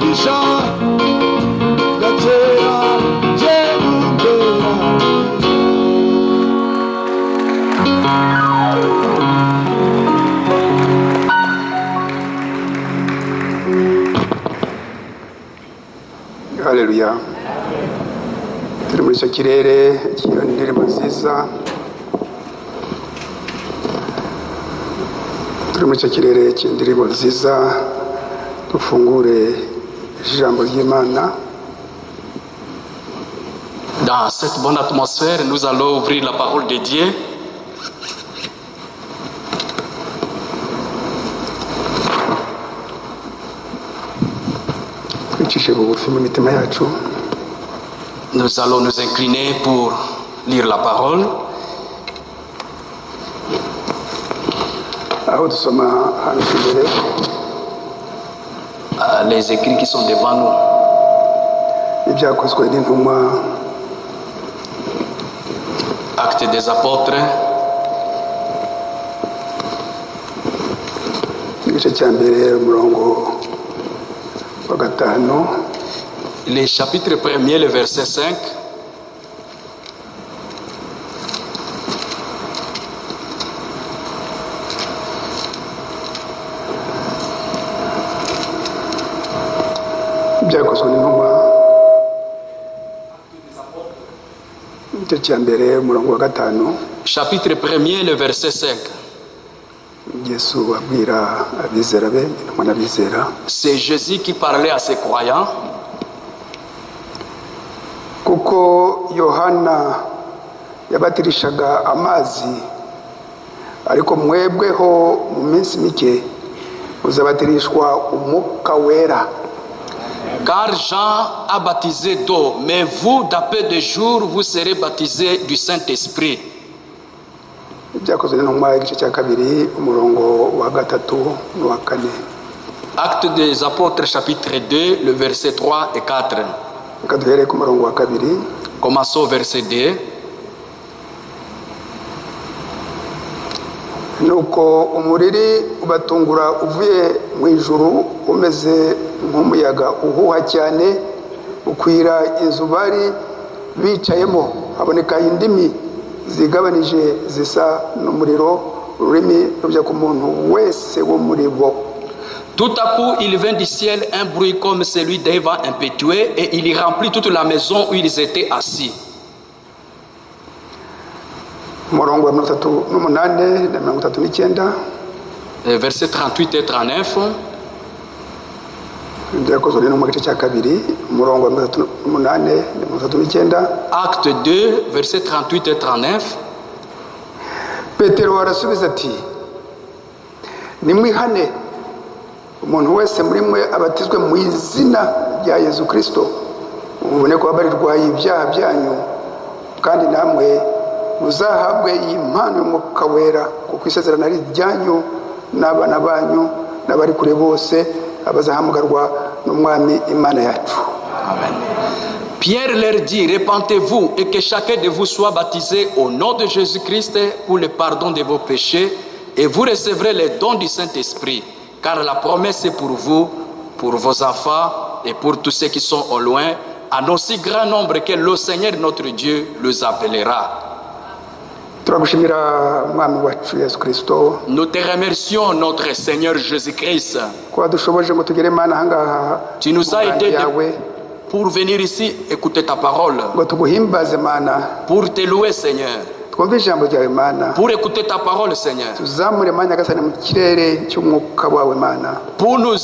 umugisha gatera jebutera. Haleluya. Turi muri icyo kirere cy'iyo ndirimbo nziza, turi muri icyo kirere cy'indirimbo nziza, dufungure ijambo ry'Imana. Dans cette bonne atmosphère, nous allons ouvrir la parole de Dieu. Twicishe bugufi mu mitima yacu. Nous allons nous incliner pour lire la parole. Aho dusoma hano imbere Les écrits qui sont devant nous. ibyakozwe n'intumwa, Actes des apôtres, igice cya mbere umurongo wa 5. le chapitre 1er, le verset 5. ibyakozwe n'intumwa, igice cya mbere umurongo wa 5. Chapitre 1er, le verset 5. Yesu abwira abizera be, intumwa n'abizera, C'est Jésus qui parlait à ses croyants. kuko Yohana yabatirishaga amazi, ariko mwebweho mu minsi mike muzabatirishwa umwuka wera. Car Jean a baptisé d'eau, mais vous, d'après de jours, vous serez baptisés du Saint-Esprit. Ibyakozwe n'intumwa igice cya kabiri umurongo wa 3 n'uwa 4. Actes des apôtres, chapitre 2, le verset 3 et 4. Reka duhere ku murongo wa 2. Commençons au verset 2. Nuko umuriri ubatungura uvuye mu ijuru umeze nk'umuyaga uhuha cyane, ukwira inzu bari bicayemo, haboneka indimi zigabanije zisa n'umuriro, ururimi rujya ku muntu wese wo muri bo. Tout à coup, il vint du ciel un bruit comme celui d'un vent impétueux, et il y remplit toute la maison où ils étaient assis. Umurongo wa 38 na 39. Versets 38 et 39. Ibyakozwe n'intumwa igice cya kabiri umurongo wa 38 na 39. Acte 2, versets 38 et 39. Petero arasubiza ati, nimwihane umuntu wese muri mwe abatizwe mu izina rya Yesu Kristo, mubone ko abarirwa ibyaha byanyu, kandi namwe muzahabwe impano y'umwuka wera, kuko isezerano ari ryanyu n'abana banyu n'abari kure bose abazahamagarwa n'umwami Imana yacu. Amen. Pierre leur dit, repentez-vous et que chacun de vous soit baptisé au nom de Jésus-Christ pour le pardon de vos péchés, et vous recevrez les dons du Saint-Esprit, car la promesse est pour vous, pour vos enfants et pour tous ceux qui sont au loin, en aussi grand nombre que le Seigneur notre Dieu les appellera. Turagushimira mwami wacu Yesu Kristo, Nous te remercions, notre Seigneur Jésus-Christ. ko dushoboje ngo tugere Imana ahangaha Tu nous as aidés yawe, pour venir ici écouter ta parole, ngo tuguhimbaze Mana, pour te louer, Seigneur, twumve ijambo ryawe Mana, pour écouter ta parole, Seigneur, tuzamure Mana Nyagasani mu kirere cy'umwuka wawe Mana, pour nous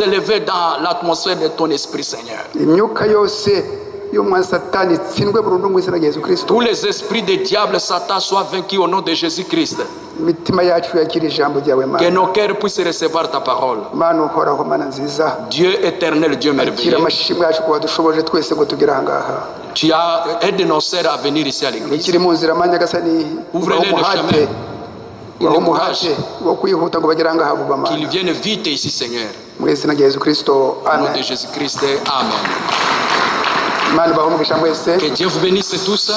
élever dans l'atmosphère de ton esprit, Seigneur. imyuka yose y'umwanzi Satani itsindwe burundu mu izina rya Yesu Kristo. Tous les esprits des diables, Satan, soient vaincus au nom de Jésus-Christ. Imitima yacu yakira ijambo ryawe Que Mana, nos cœurs puissent recevoir ta parole. Mana uhoraho Mana nziza, Dieu éternel, Dieu akira merveilleux, amashimwe yacu ko wadushoboje twese ngo tugere ahangaha. tu as aidé nos sœurs à venir ici à l'église. Ikiri mu nzira Mana Nyagasani, Ouvrez-les le umuhate, chemin. ubahe Le umuhate wo kwihuta ngo bagere ahangaha vuba Mana, Qu'ils viennent vite ici, Seigneur. mu izina rya Yesu Kristo, Au nom de amen. Jésus-Christ, Amen. Mana ubahe umugisha mwese. Que Dieu vous bénisse tous.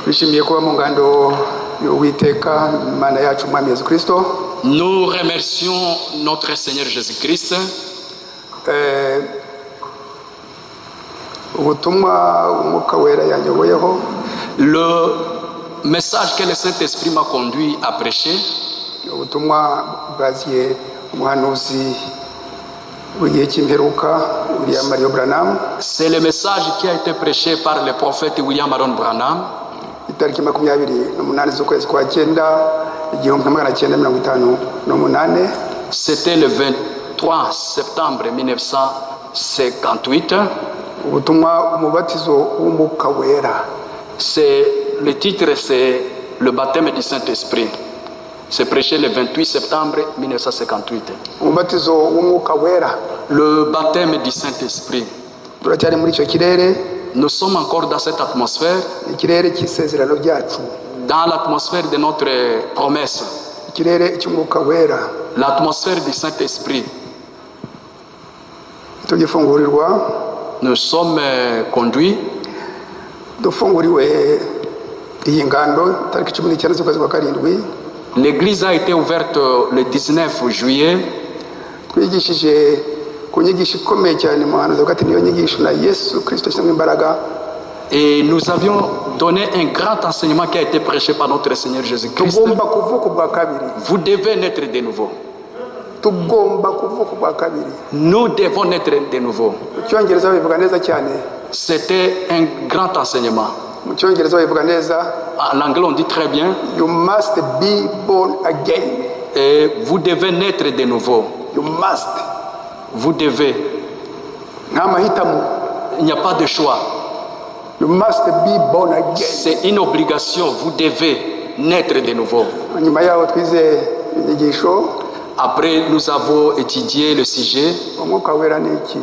Twishimiye kuba mu ngando y'Uwiteka Mana yacu Mwami Yesu Kristo. Nous remercions notre Seigneur Jésus-Christ. ubutumwa umwuka wera yanyoboyeho, le message que le Saint-Esprit m'a conduit à prêcher, ubutumwa bwaziye umuhanuzi w'igihe cy'imperuka William Marion Branham, c'est le message qui a été prêché par le prophète William Marion Branham itariki 28 z'ukwezi kwa cyenda 1958. C'était le 23 septembre 1958. Ubutumwa umubatizo w'umwuka wera. Le titre, c'est le baptême du Saint-Esprit. C'est prêché le 28 septembre 1958. Umubatizo w'umwuka wera. Le baptême du Saint-Esprit. Turacyari muri icyo kirere. Nous sommes encore dans cette atmosphère. Ikirere cy'isezerano ryacu. Dans l'atmosphère de notre promesse. Ikirere cy'umwuka wera. L'atmosphère du Saint-Esprit. Tugifungurirwa. Nous sommes conduits. Dufunguriwe iyi ngando tariki 19 z'ukwezi kwa karindwi. L'église a été ouverte le 19 juillet. Twigishije ku nyigisho ikomeye cyane muhanuzi hagati niyo nyigisho na Yesu Kristo cyangwa imbaraga. Et nous avions donné un grand enseignement qui a été prêché par notre Seigneur Jésus-Christ. Tugomba kuvuka ubwa kabiri. Vous devez naître de nouveau. Tugomba kuvuka ubwa kabiri. Nous devons naître de nouveau. Icyongereza bivuga neza cyane. C'était un grand enseignement. Mu cyongereza bivuga neza. En anglais on dit très bien. You must be born again. Et vous devez naître de nouveau. You must. Vous devez. Nta mahitamo. Il n'y a pas de choix. You must be born again. C'est une obligation. Vous devez naître de nouveau. Nyuma yaho twize inyigisho. Après, nous avons étudié le sujet. Umwuka wera ni iki?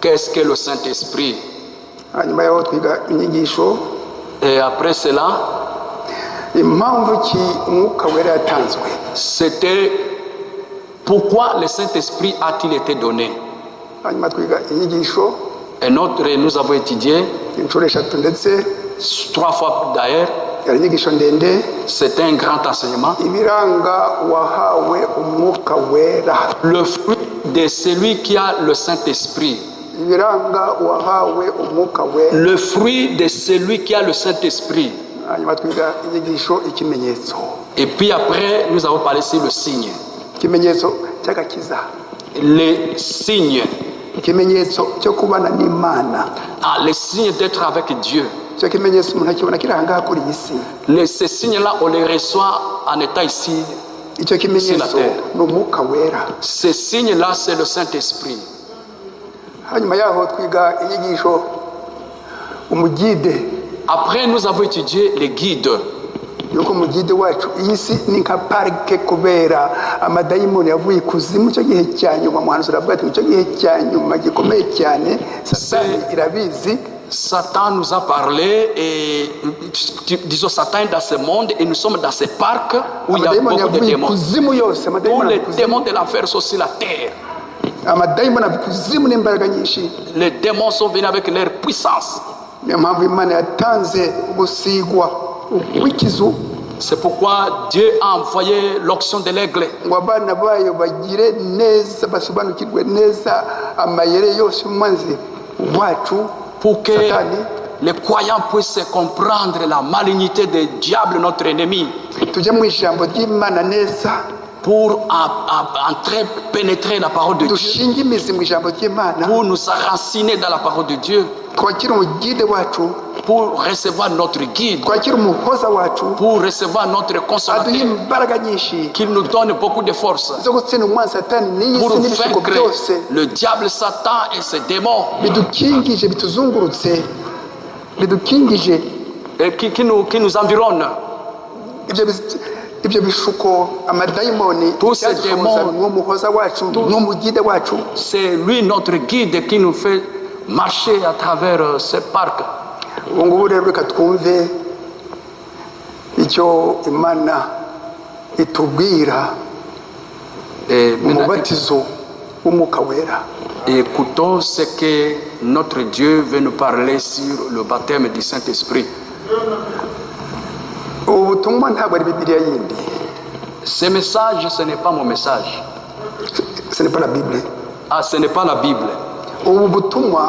Qu'est-ce que le Saint-Esprit? Nyuma yaho twiga inyigisho. Et après cela, impamvu ki umwuka wera yatanzwe? C'était pourquoi le Saint-Esprit a-t-il été donné? Hanyuma twiga inyigisho. Et nous avons étudié inshuro eshatu ndetse 3 fois d'ailleurs. Yari inyigisho ndende. C'était un grand enseignement. Ibiranga wahawe umwuka wera. Le fruit de celui qui a le Saint-Esprit. Ibiranga wahawe umwuka wera. Le fruit de celui qui a le Saint-Esprit. Hanyuma twiga inyigisho ikimenyetso. Et puis après, nous avons parlé sur le signe. Ikimenyetso cy'agakiza. Les signes. Ikimenyetso cyo kubana n'Imana. Les signes d'être avec Dieu. Cyo kimenyetso umuntu akibona kiri ahangaha kuri iyi si. Ces signes-là, on les reçoit en état ici. Icyo kimenyetso ni umwuka wera. Ces signes-là, c'est le Saint-Esprit. Hanyuma yaho twiga inyigisho umugide. Après, nous avons étudié les guides. Yuko umugide wacu iyi si ni nka parike kubera amadayimoni yavuye ikuzimu cyo gihe cyanyuma muhanuzi aravuga ati cyo gihe cyanyuma gikomeye cyane Satani irabizi. Satan nous a parlé et disons Satan est dans ce monde et nous sommes dans ce parc où il y a beaucoup de démons. Tous les démons de l'enfer sont sur la terre. Les démons sont venus avec leur puissance. C'est pourquoi Dieu a envoyé l'onction de l'aigle. Pour que les croyants puissent comprendre la malignité du diable, notre ennemi. Pour entrer, pénétrer la parole de Dieu. Pour nous enraciner dans la parole de Dieu. Pour recevoir notre guide. Pour recevoir notre consolateur. Qu'il nous donne beaucoup de force. Pour vaincre le diable, Satan et ses démons. Et qui nous environnent. Tous ces démons, c'est lui notre guide qui nous fait marcher à travers ce parc. Et écoutons ce que notre Dieu veut nous parler sur le baptême du Saint-Esprit. Ce message, ce n'est pas mon message. Ce n'est pas la Bible. Ah, ce n'est pas la Bible. ubu butumwa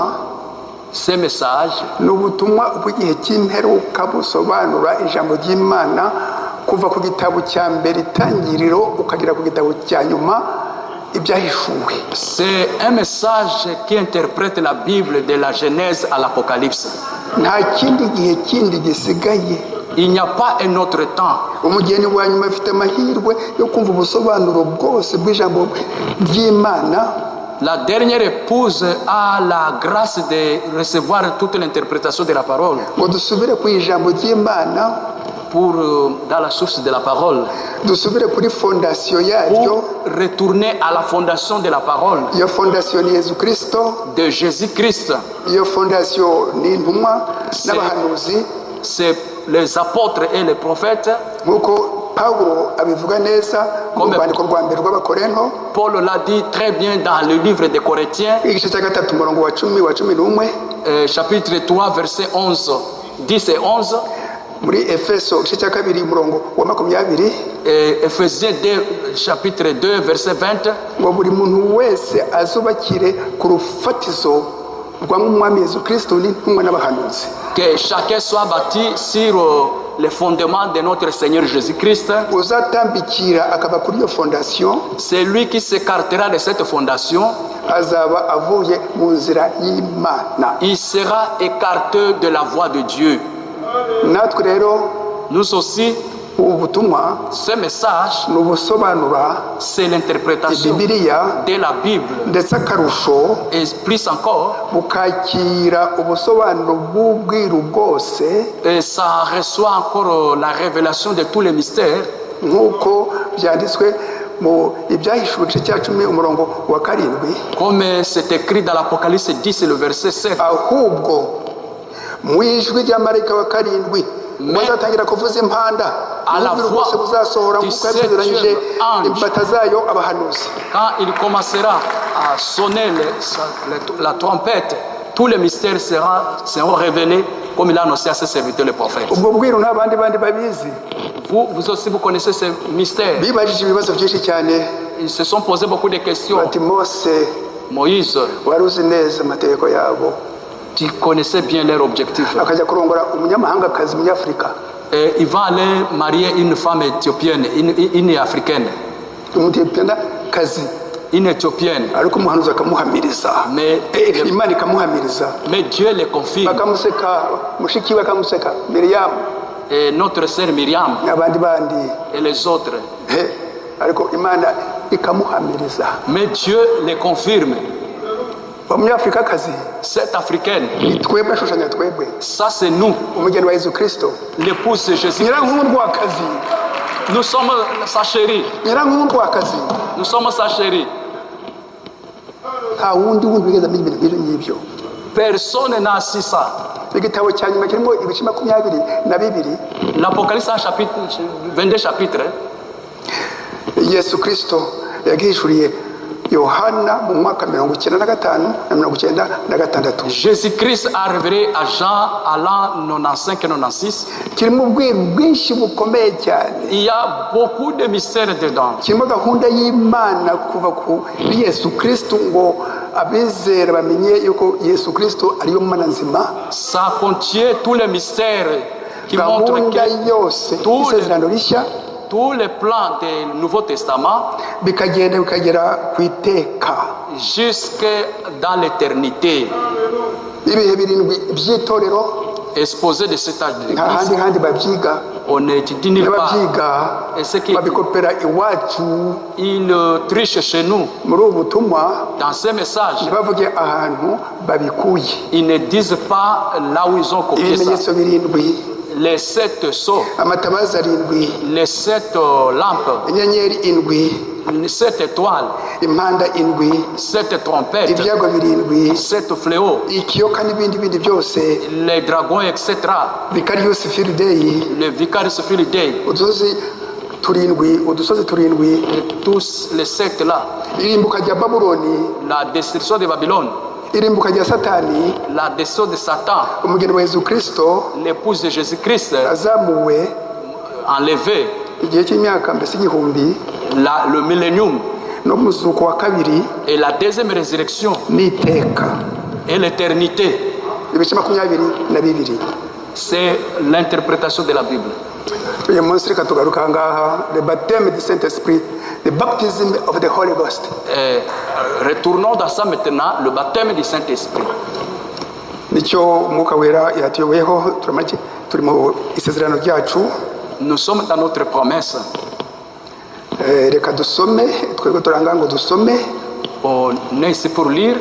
Ces messages ni ubutumwa bw'igihe cy'imperuka busobanura ijambo ry'Imana kuva ku gitabo cya mbere itangiriro ukagera ku gitabo cya nyuma ibyahishuwe. c'est un message qui interprète la Bible de la Genèse à l'Apocalypse. nta kindi gihe kindi gisigaye. Il n'y a pas un autre temps. umugeni wa nyuma afite amahirwe yo kumva ubusobanuro bwose bw'ijambo ry'Imana. La dernière épouse a la grâce de recevoir toute l'interprétation de la parole ngo dusubire ku ijambo ry'Imana, pour dans la source de la parole, dusubire kuri fondasiyo yaryo. pour retourner à la fondation de la parole iyo fondasiyo ni Yesu Kristo. de Jésus-Christ. iyo fondasiyo ni intumwa n'abahanuzi, C'est les apôtres et les prophètes. nk'uko Pawulo abivuga neza mu rwandiko rwa mbere rw'Abakorinto Paul l'a dit très bien dans le livre des Corinthiens, igice cya gatatu umurongo wa cumi n'umwe, chapitre 3, versets 11, 10 et 11, muri Efeso igice cya kabiri umurongo wa 20, et Ephésiens 2, chapitre 2, verset 20, ngo buri muntu wese azubakire ku rufatizo rw'umwami Yesu Kristo n'intumwa n'abahanuzi. que chacun soit bâti sur les fondements de notre Seigneur Jésus-Christ. uzatambikira akava kuri iyo fondasiyo C'est lui qui s'écartera de cette fondation. azaba avuye mu nzira y'Imana. Il sera écarté de la voie de Dieu. natwe rero Nous aussi, ubu butumwa ce message, ni ubusobanura c'est l'interprétation Bibiliya, de la Bible. ndetse akarusho Et plus encore, bukakira ubusobanuro bw'ubwiru bwose, et ça reçoit encore la révélation de tous les mystères, nk'uko byanditswe mu ibyahishuwe igice cya 10 umurongo wa 7, comme c'est écrit dans l'Apocalypse 10 et le verset 7. ahubwo mu ijwi rya marayika wa 7 bazatangira kuvuza impanda, ubwiru bwose buzasohora nk'uko yasezeranyije imbata zayo abahanuzi. Quand il commencera à sonner la trompette, tous les mystères seront révélés comme il a annoncé à ses serviteurs les prophètes. ubwo bwiru nta bandi babizi. Vous aussi, vous connaissez ces mystères. bibajije ibibazo byinshi cyane, Ils se sont posés beaucoup de questions. bati Mose Moïse, wari uzi neza amategeko yabo, tu connaissais bien leur objectif. akajya kurongora umunyamahangakazi umunyafurika, Et il va aller marier une femme éthiopienne, une africaine, umutiyopiyakazi, une éthiopienne. ariko umuhanuzi akamuhamiriza, Mais Imana ikamuhamiriza, Dieu les confirme. bakamuseka, mushiki we akamuseka, Miriyamu Et notre sœur Myriam n'abandi bandi, et les autres. ariko Imana ikamuhamiriza. Mais Dieu les confirme. umunyafurikakazi Cette africaine, ni twebwe, ashushanya twebwe, ça c'est nous, umugeni wa Yesu Kristo, l'épouse de Jésus. nyirankundwakazi, Nous sommes sa chérie. nyirankundwakazi. Nous sommes sa chérie. nta wundi wigeze amenya ibintu nk'ibyo ngibyo. Personne n'a su ça. igitabo cya nyuma kirimo ibice 22. L'Apocalypse en chapitre, 22 chapitres. Yesu Kristo yagihishuriye Yohana mu mwaka 95 na 96. Jésus-Christ a révélé à Jean à l'an 95 et 96. kirimo ubwiru bwinshi bukomeye cyane, Il y a beaucoup de mystères dedans. kirimo gahunda y'Imana kuva ku Yesu Kristo ngo abizera bamenye yuko Yesu Kristo ariyo Mana nzima. Ça contient tous les mystères qui montrent gahunda que yose tous y'isezerano rishya tous les plans du Nouveau Testament bikagenda bikagera ku iteka, jusque dans l'éternité, ibihe 7 by'itorero, exposés de cet âge de nta l'Église. handi babyiga, On n'étudie nulle part. n'ababyiga Et ce qui babikopera iwacu. il triche chez nous muri ubu butumwa dans ces messages. ntibavuge ahantu babikuye. Ils ne disent pas là où ils ont copié ça. ibimenyetso 7, Les 7 sceaux, amatabaza 7, les 7 lampes, inyenyeri 7, les 7 étoiles, impanda 7, 7 trompettes, ibyago 7, 7 fléaux, ikiyoka n'ibindi byose, les dragons, etc. Vicarious Field Day, Le Vicarious Field Day, udusozi 7, et tous les 7 là. irimbuka rya Babuloni, La destruction de Babylone, irimbuka rya Satani, la destruction de Satan, umugeni wa Yesu Kristo l'épouse de Jésus-Christ azamuwe enlevée, igihe cy'imyaka mbese igihumbi, le millénium, no muzuko wa kabiri et la deuxième résurrection n'iteka. et l'éternité. Ibice 22. C'est l'interprétation de la Bible. Uyu munsi reka tugaruka aha ngaha, le baptême du Saint-Esprit, the baptism of the Holy Ghost. Retournons dans ça maintenant, le baptême du Saint-Esprit. Nicyo umwuka wera yatuyoboyeho, turi mu isezerano ryacu. Nous sommes dans notre promesse. Reka dusome, twebwe turanga ngo dusome. On est ici pour lire,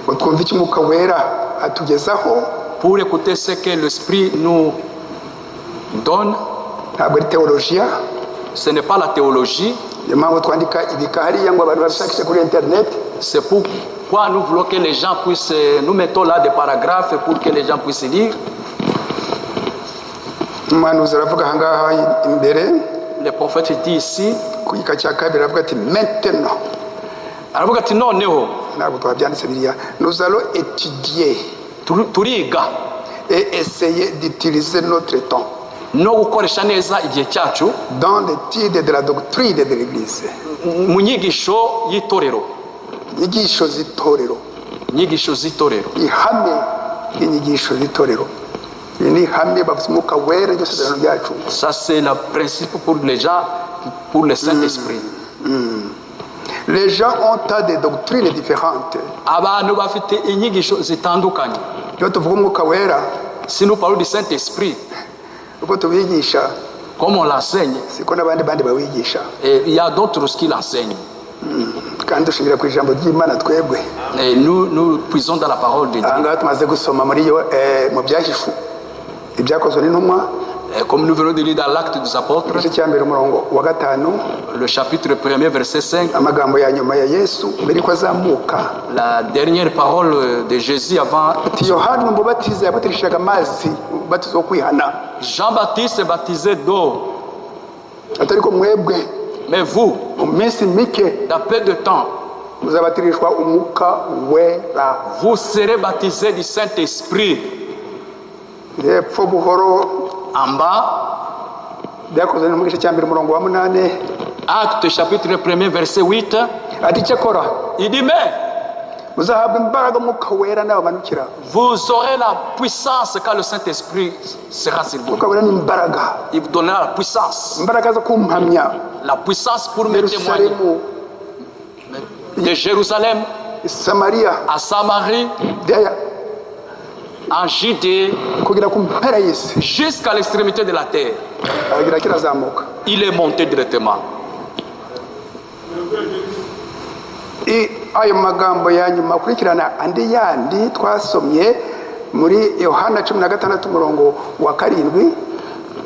ngo twumve icyo umwuka wera atugezaho. pour écouter ce que l'Esprit nous donne. Ntabwo ari théologie. Ce n'est pas la théologie. Niyo mpamvu twandika ibika hariya ngo abantu babishakishe kuri internet. C'est pourquoi nous voulons que les gens puissent... Nous mettons là des paragraphes pour que les gens puissent lire. Umuhanuzi aravuga aha ngaha imbere. Le prophète dit ici, ku gika cya kabiri aravuga ati maintenant. aravuga ati noneho Ntabwo twabyanditse biriya. Nous allons étudier turiga et essayer d'utiliser notre temps no gukoresha neza igihe cyacu dans l'étude de la doctrine de l'Église. mu nyigisho y'itorero. Inyigisho z'itorero. Inyigisho z'itorero. Ihame ry'inyigisho z'itorero. Iyi ni ihame bavuze umwuka wera iryo sezerano ryacu. Ça c'est le principe pour les gens, pour le Saint-Esprit. Les gens ont tas de doctrines différentes. Abantu bafite inyigisho zitandukanye. Iyo tuvuga umwuka wera, Si nous parlons du Saint-Esprit, uko tubigisha comme on l'enseigne, siko n'abandi bawigisha. et il y a d'autres qui l'enseignent. Kandi dushingira ku ijambo ry'Imana twebwe. Et nous puisons dans la parole de Dieu. Aha ngaha tumaze gusoma muri yo mu byahishu ibyakozwe n'intumwa. Et comme nous venons de lire dans l'Acte des Apôtres, Igice cya mbere umurongo wa 5, le chapitre 1er, verset 5, amagambo ya nyuma ya Yesu mbere ko azamuka. la dernière parole de Jésus avant. Ati Yohana umubatiza yabatirishaga amazi, umubatizo wo kwihana. Jean-Baptiste baptisait d'eau, Atari ko mwebwe mais vous, mu minsi mike dans peu de temps, muzabatirishwa umwuka wera. vous serez baptisés du Saint-Esprit. Hepfo buhoro En bas, byakozwe no mu gice cya mbere umurongo wa 8. Acte chapitre 1er, verset 8, Ati cyakora il dit, mais muzahabwa imbaraga umwuka wera n'abamanukira. vous aurez la puissance quand le Saint-Esprit sera sur vous. Umwuka wera ni imbaraga. Il vous donnera la puissance. Imbaraga zo kumpamya. La puissance pour me témoigner. Yerusalemu, De Jérusalem Samaria, à Samarie, Judea, en Judée, kugera ku mpera y'isi. jusqu'à l'extrémité de la terre. Aragira kirazamuka. Il est monté directement. Ayo magambo ya nyuma kurikirana andi yandi twasomye muri Yohana 16 umurongo wa 7.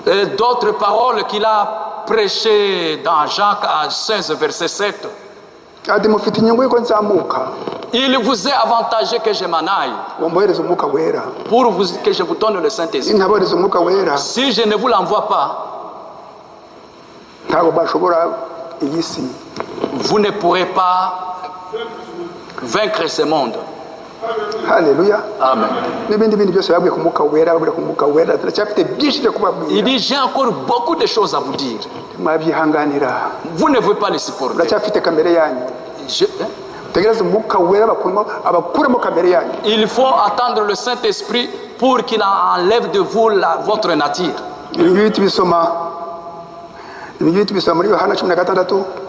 Et d'autres paroles qu'il a prêchées dans Jacques à 16, verset 7. Ati mufite inyungu yuko nzamuka. Il vous est avantageux que je m'en aille Wambohereza umwuka wera. pour que je vous donne le Saint-Esprit. Intabohereza umwuka wera. Si je ne vous l'envoie pas, Ntabwo bashobora iyi si. vous ne pourrez pas vaincre ce monde. Haleluya. Amen. N'ibindi byose babwiye ku mwuka wera, babwiye ku mwuka wera. Turacyafite byinshi byo kubabwira. Il dit, j'ai encore beaucoup de choses à vous dire. Mwabyihanganira. Vous ne pouvez pas les supporter. Turacyafite kamere yanyu. Tegereza umwuka wera abakuremo kamere yanyu. Il faut attendre le Saint-Esprit pour qu'il enlève de vous votre nature. Ibi tubisoma muri Yohana 16.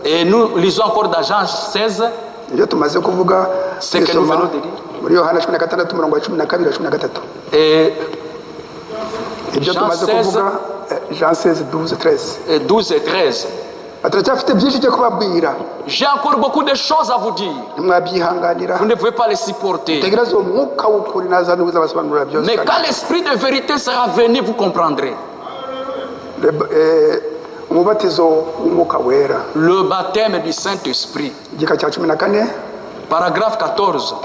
Et nous lisons encore dans Jean 16, Ibyo tumaze kuvuga ce que nous venons de lire. muri Yohana 16 umurongo wa 12 13. Et Ibyo Jean tumaze 16, kuvuga Jean 16 12 13. et 12 et 13. Turacyafite byinshi byo kubabwira. J'ai encore beaucoup de choses à vous dire. Mwabyihanganira. Vous ne pouvez pas les supporter. Tegereza umwuka w'ukuri naza n'uzabasobanurira byose. Mais quand l'esprit de vérité sera venu, vous comprendrez. Umubatizo w'umwuka wera. Le baptême du Saint-Esprit. Igika cya 14. Paragraphe 14.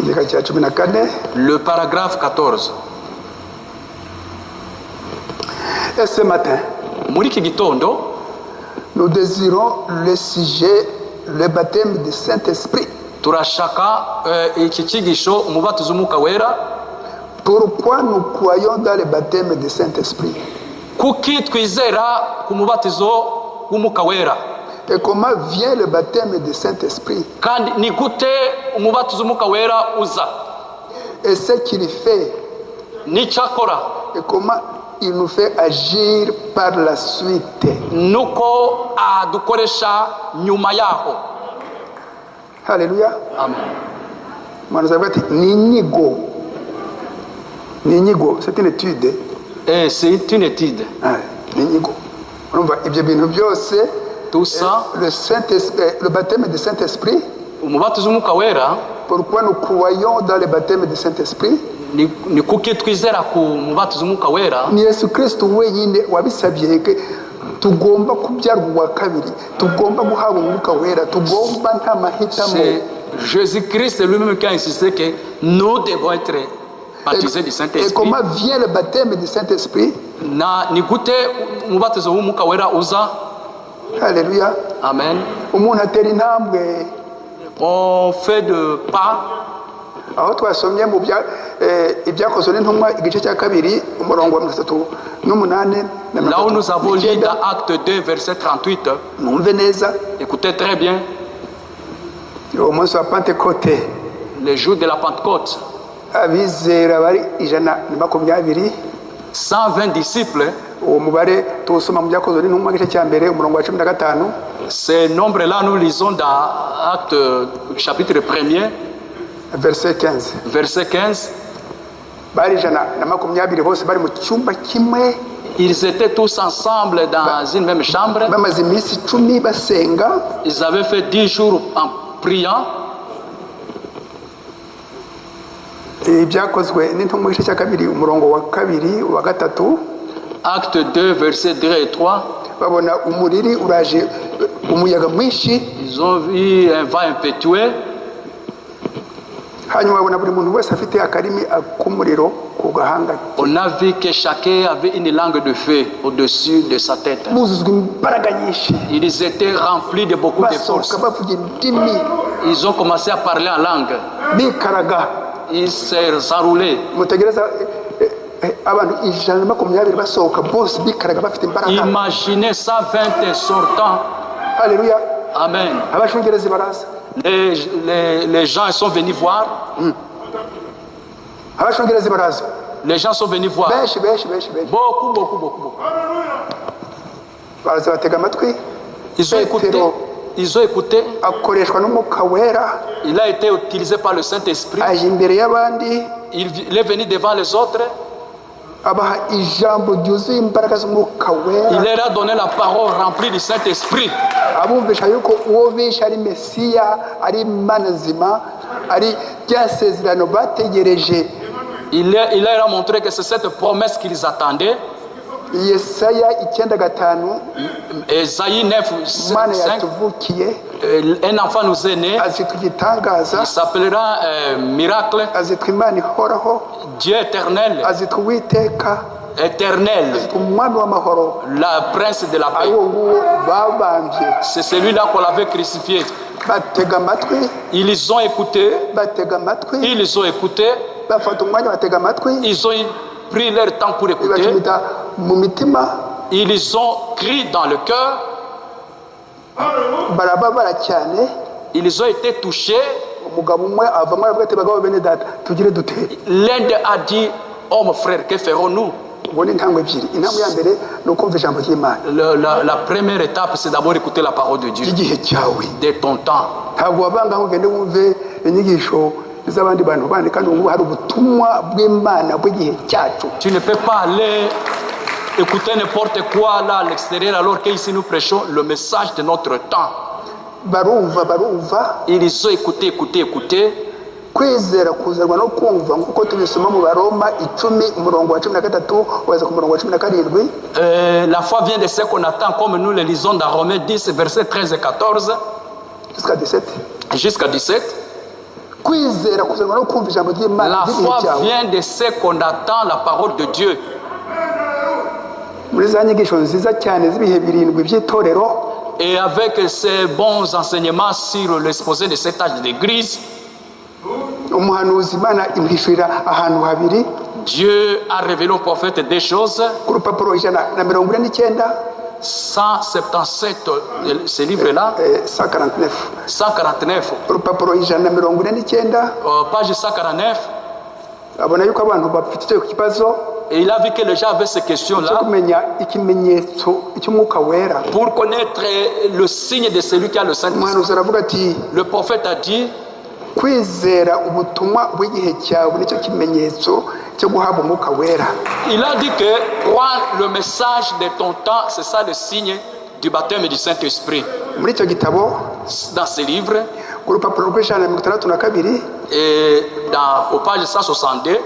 Igika cya 14. Le paragraphe 14. Et ce matin, Muri iki gitondo, nous désirons le sujet, le baptême du Saint-Esprit. turashaka iki cyigisho umubatizo w'umwuka wera. Pourquoi nous croyons dans le baptême du Saint-Esprit? Kuki twizera ku mubatizo w'umwuka wera? Et comment vient le baptême du Saint-Esprit? kandi ni gute umubatizo w'umwuka wera uza, Et ce qu'il fait, n'icyo akora, et comment il nous fait agir par la suite. nuko adukoresha nyuma yaho. Alléluia. Amen. Mwana ati ni inyigo. Ni inyigo, c'est une étude. Et c'est une étude. Ni inyigo. Urumva ibyo bintu byose, Tout ça, le baptême du Saint-Esprit, umubatizo w'umwuka wera, pourquoi nous croyons dans le baptême du Saint-Esprit? ni kuki twizera ku mubatizo w'umwuka wera. Ni Yesu Kristo wenyine wabisabye ko tugomba kubyarwa ubwa kabiri, tugomba guhabwa umwuka wera, tugomba nta mahitamo. C'est Jésus-Christ lui-même qui a insisté que nous devons être baptisés du Et Saint-Esprit. comment vient le baptême du Saint-Esprit? Na ni gute umubatizo w'umwuka wera uza. Alléluia. Amen. Umuntu atera intambwe. On fait de pas. Aho twasomye mu ibyakozwe n'intumwa igice cya kabiri umurongo wa 38 Là où nous avons lu dans Acte 2 verset 38, mwumve neza, écoutez très bien, uwo munsi wa Pentekote le jour de la Pentecôte, abizera bari 120, 120 disciples, uwo mubare tuwusoma mu byakozwe n'intumwa igice cya mbere umurongo wa 15. ce nombre-là nous lisons dans Acte chapitre 1er, verset 15. verset 15. Bari 120 bose bari mu cyumba kimwe, Ils étaient tous ensemble dans une même chambre. bamaze iminsi 10 basenga. Ils avaient fait 10 jours en priant. Ibyakozwe n'intumwa igice cya kabiri umurongo wa 2 wa 3. Acte 2 verset 2 et 3. Babona umuriri uraje, umuyaga mwinshi. Ils ont vu un vent impétueux. Hanyuma babona buri muntu wese afite akarimi k'umuriro ku gahanga. On a vu que chacun avait une langue de feu au-dessus de sa tête. Buzuzwa imbaraga nyinshi. Ils étaient remplis de beaucoup de force. Basohoka bavuga indimi. Ils ont commencé à parler en langue. Bikaraga. Ils s'enroulaient. Mutegereza abantu 120 basohoka bose bikaraga bafite imbaraga. Imaginez 120 sortant. Alléluia. Amen. Abashungerezi baraza. Les gens sont venus voir. Abashungerezi baraza. Les gens sont venus voir. Benshi. Beaucoup. Baraza batega amatwi. Ils ont écouté. Ils ont écouté. Akoreshwa n'umwuka wera. Il a été utilisé par le Saint-Esprit. Aje imbere y'abandi. Il est venu devant les autres. Abaha ijambo ryuzuye imbaraga z'umwuka wera. Il leur a donné la parole remplie du Saint-Esprit. Abumvisha yuko uwo bishe ari Mesiya, ari Imana nzima, ari rya sezerano bategereje. Il leur a montré que c'est cette promesse qu'ils attendaient. Yesaya 9:5. Esaïe 9, Imana 5. yatuvukiye. Un enfant nous est né. Azitwa igitangaza. Il s'appellera miracle. Azitwa Imana ihoraho. Dieu éternel. Azitwa Uwiteka. Éternel. Azitwa Umwami w'amahoro. La prince de la paix. Ari uwo nguwo babambye. C'est celui-là qu'on l'avait crucifié. Batega amatwi. Ils ont écouté. Batega amatwi. Ils ont écouté. Bafata umwanya batega amatwi. Ils ont pris leur temps pour écouter. Ibakimita mu mitima. Ils ont crié dans le cœur. Barababara cyane. Ils ont été touchés. Umugabo umwe avamo aravuga ati bagabo bene data tugire dute. L'un d'eux a dit, oh mon frère, que ferons-nous? Ubone intambwe ebyiri. Intambwe ya mbere ni ukumva ijambo ry'Imana. La première étape, c'est d'abord écouter la parole de Dieu. Igihe cyawe. De ton temps. Ntabwo wabanga ngo ugende wumve inyigisho z'abandi bantu bandi kandi ubu hari ubutumwa bw'Imana bw'igihe cyacu. Tu ne peux pas aller écouter n'importe quoi là à l'extérieur alors qu'ici nous prêchons le message de notre temps. Barumva. Ils ont écouté. Kwizera kuzanwa no kumva nkuko tubisoma mu Baroma 10 umurongo wa 13 waza ku murongo wa 17. La foi vient de ce qu'on attend, comme nous le lisons dans Romains 10 versets 13 et 14 jusqu'à 17. Kwizera kuzanwa no kumva ijambo ry'Imana. La foi vient de ce qu'on attend, la parole de Dieu. Muri za nyigisho nziza cyane z'ibihe birindwi by'itorero. Et avec ces bons enseignements sur l'exposé de cet âge d'église, umuhanuzi Imana imhishurira ahantu habiri. Dieu a révélé au prophète des choses. Ku rupapuro 149. 177, ce livre-là, 149 149, urupapuro 149, page 149, abona yuko abantu bafite icyo kibazo et il a vu que les gens avaient ces cyo questions-là kumenya ikimenyetso cy'umwuka wera. pour connaître le signe de celui qui a le Saint-Esprit. Umuhanuzi aravuga ati Le prophète a dit, kwizera ubutumwa bw'igihe cyawe nicyo kimenyetso cyo guhabwa umwuka wera. il a dit que croire le message de ton temps, c'est ça le signe du baptême du Saint-Esprit. Muri icyo gitabo Dans ce livre, ku rupapuro rw'162 et au page 162,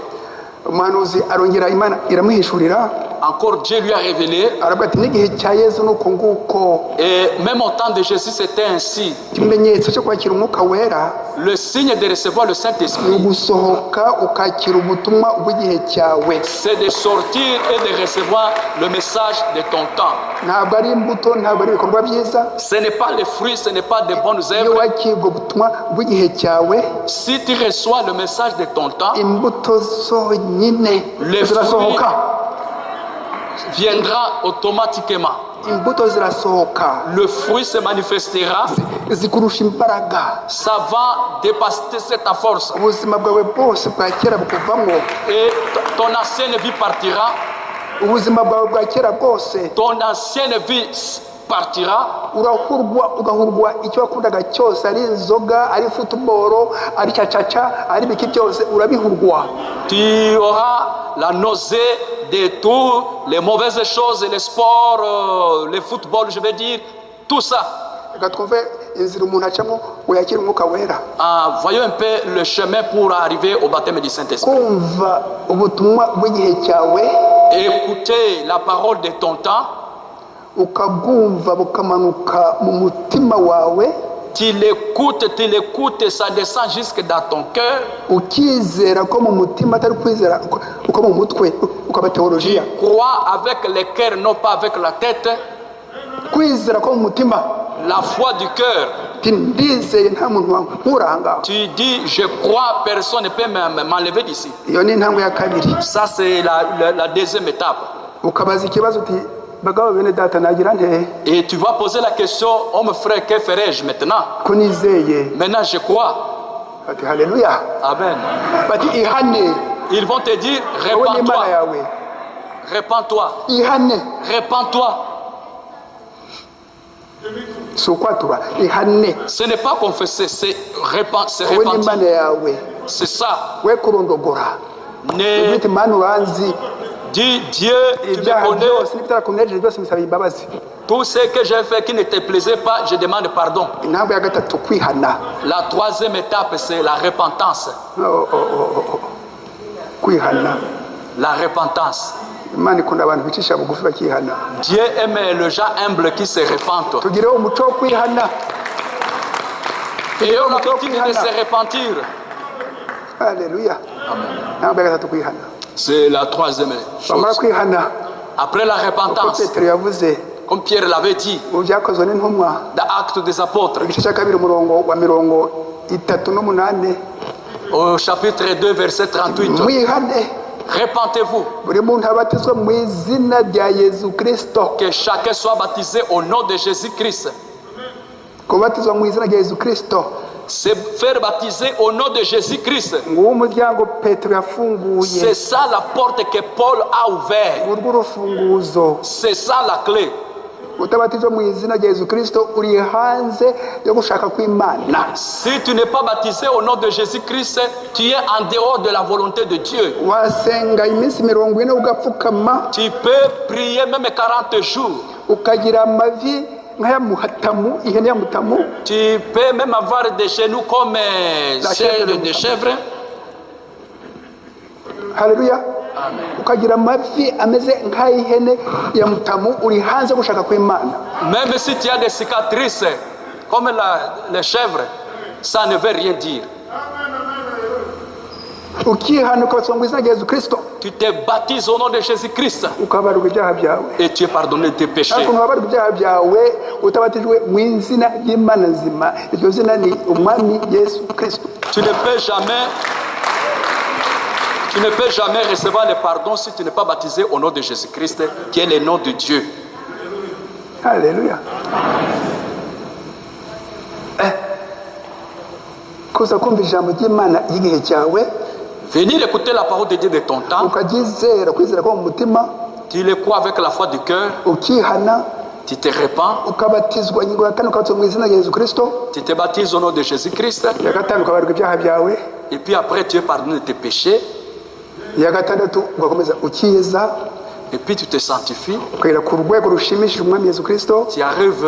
umuhanuzi arongera Imana iramuhishurira encore Dieu lui a révélé, aravuga ati n'igihe cya Yesu nuko nguko et même au temps de Jésus c'était ainsi. ikimenyetso cyo kwakira umwuka wera Le signe de recevoir le ni Saint-Esprit, ugusohoka ukakira ubutumwa bw'igihe cyawe. c'est de sortir et de recevoir le message de ton temps. Ntabwo ari imbuto, ntabwo ari ibikorwa byiza. Ce n'est pas les fruits, ce n'est pas de bonnes Iyo œuvres. wakira ubwo butumwa bw'igihe cyawe, Si tu reçois le message de ton temps, imbuto zonyine Les zirasohoka. viendra automatiquement. Imbuto zirasohoka Le fruit se manifestera, zikurusha imbaraga. ça va dépasser ta force. Ubuzima bwawe bwose bwa kera bukuvamo, Et ton ancienne vie partira, ubuzima bwawe bwa kera bwose ton ancienne vie partira, ugahurwa icyo wakundaga cyose, ari inzoga, ari futuboro, ari cacaca, ari biki byose urabihurwa. tu auras la nausée de toutes les mauvaises choses, les sports, le football, je veux dire, tout ça. Reka twumve inzira umuntu acamo ngo yakire umwuka wera. Voyons un peu le chemin pour arriver au baptême du Saint-Esprit. Kumva ubutumwa bw'igihe cyawe, Écouter la parole de ton temps, ukabwumva bukamanuka mu mutima wawe, tu l'écoutes, ça descend jusque dans ton cœur. ukizera ko mu mutima atari kwizera uko mu mutwe ukaba teolojiya. Crois avec le cœur, non pas avec la tête. Kwizera ko mu mutima, La foi du cœur. ati ndizeye nta muntu wankura aha ngaha. Tu dis, je crois, personne ne peut m'enlever d'ici. Iyo ni intambwe ya kabiri. Ça, c'est la deuxième étape. Ukabaza ikibazo uti bagabo bene data nagira nte Et tu vas poser la question, homme frère, que ferais-je maintenant? ko nizeye? Maintenant, je crois. Ati haleluya. Amen. Bati ihane, Ils vont te dire, wowe n'Imana répands-toi, yawe. répands-toi, Ihane répands-toi. si ukwatura, ihane Ce n'est pas confesser, c'est wowe n'Imana repentir. yawe. C'est ça. We kurondogora Ne ubwite Mana uranzi, dis Dieu, tu me ibyaha connais, byose n'ibitarakunejeje byose bisaba imbabazi. tout ce que j'ai fait qui ne te plaisait pas, je demande pardon. Intambwe ya gatatu kwihana. La troisième étape, c'est la repentance. Kwihana. La repentance. Imana ikunda abantu bicisha bugufi bakihana. Dieu aime les gens humbles qui se repentent. Tugireho umuco wo kwihana. Et on a l'habitude de se repentir. Haleluya. Intambwe ya gatatu kwihana. C'est la troisième Bamara chose. kwihana, Après la uko repentance, Petero yavuze comme Pierre l'avait dit, mu byakozwe n'intumwa dans Actes des Apôtres, igice cya kabiri umurongo wa 38, au chapitre 2, verset 38, mwihane repentez-vous, buri muntu abatizwa mu izina rya Yesu Kristo. que chacun soit baptisé au nom de Jésus-Christ. Kubatizwa mu izina rya Yesu Kristo, Se faire baptiser au nom de Jésus-Christ. nguwo umuryango Petero yafunguye, C'est ça la porte que Paul a ouverte. urwo rufunguzo. C'est ça la clé. Utabatizwa mu izina rya Yesu Kristo uri hanze yo gushaka kw'Imana. Si tu n'es pas baptisé au nom de Jésus-Christ, tu es en dehors de la volonté de Dieu. Wasenga iminsi 40 ugapfukama, Tu peux prier même 40 jours. ukagira amavi nk'aya muhatamu, ihene ya mutamu. Tu peux même avoir des genoux comme celles des chèvres. Haleluya. Ukagira amavi ameze nk'ay'ihene ya mutamu, uri hanze gushaka kw'Imana. Même si tu as des cicatrices comme les chèvres, ça ne veut rien dire. Ukihana ukabatizwa mu izina rya Yesu Kristo, Tu te baptises au nom de Jésus-Christ ukababarwa ibyaha byawe. et tu es pardonné de tes péchés. Ariko ntubabarwa ibyaha byawe utabatijwe mu izina ry'Imana nzima. Iryo zina ni Umwami Yesu Kristo. Tu ne peux jamais recevoir le pardon si tu n'es pas baptisé au nom de Jésus-Christ, qui est le nom de Dieu. Haleluya. Kuza kumva ijambo ry'Imana y'igihe cyawe, venir écouter la parole de Dieu de ton temps, ukaryizera, kwizera ko mu mutima, tu le crois avec la foi du cœur, ukihana, tu te repens, ukabatizwa ingingo ya kane ukabatizwa mu izina rya Yesu Kristo, tu te baptises au nom de Jésus-Christ, ya gatanu ukabarirwa ibyaha byawe, et puis après tu es pardonné de tes péchés, ya gatandatu ugakomeza ukiyeza, et puis tu te sanctifies, ukagera ku rwego rushimishije umwami Yesu Kristo, tu arrives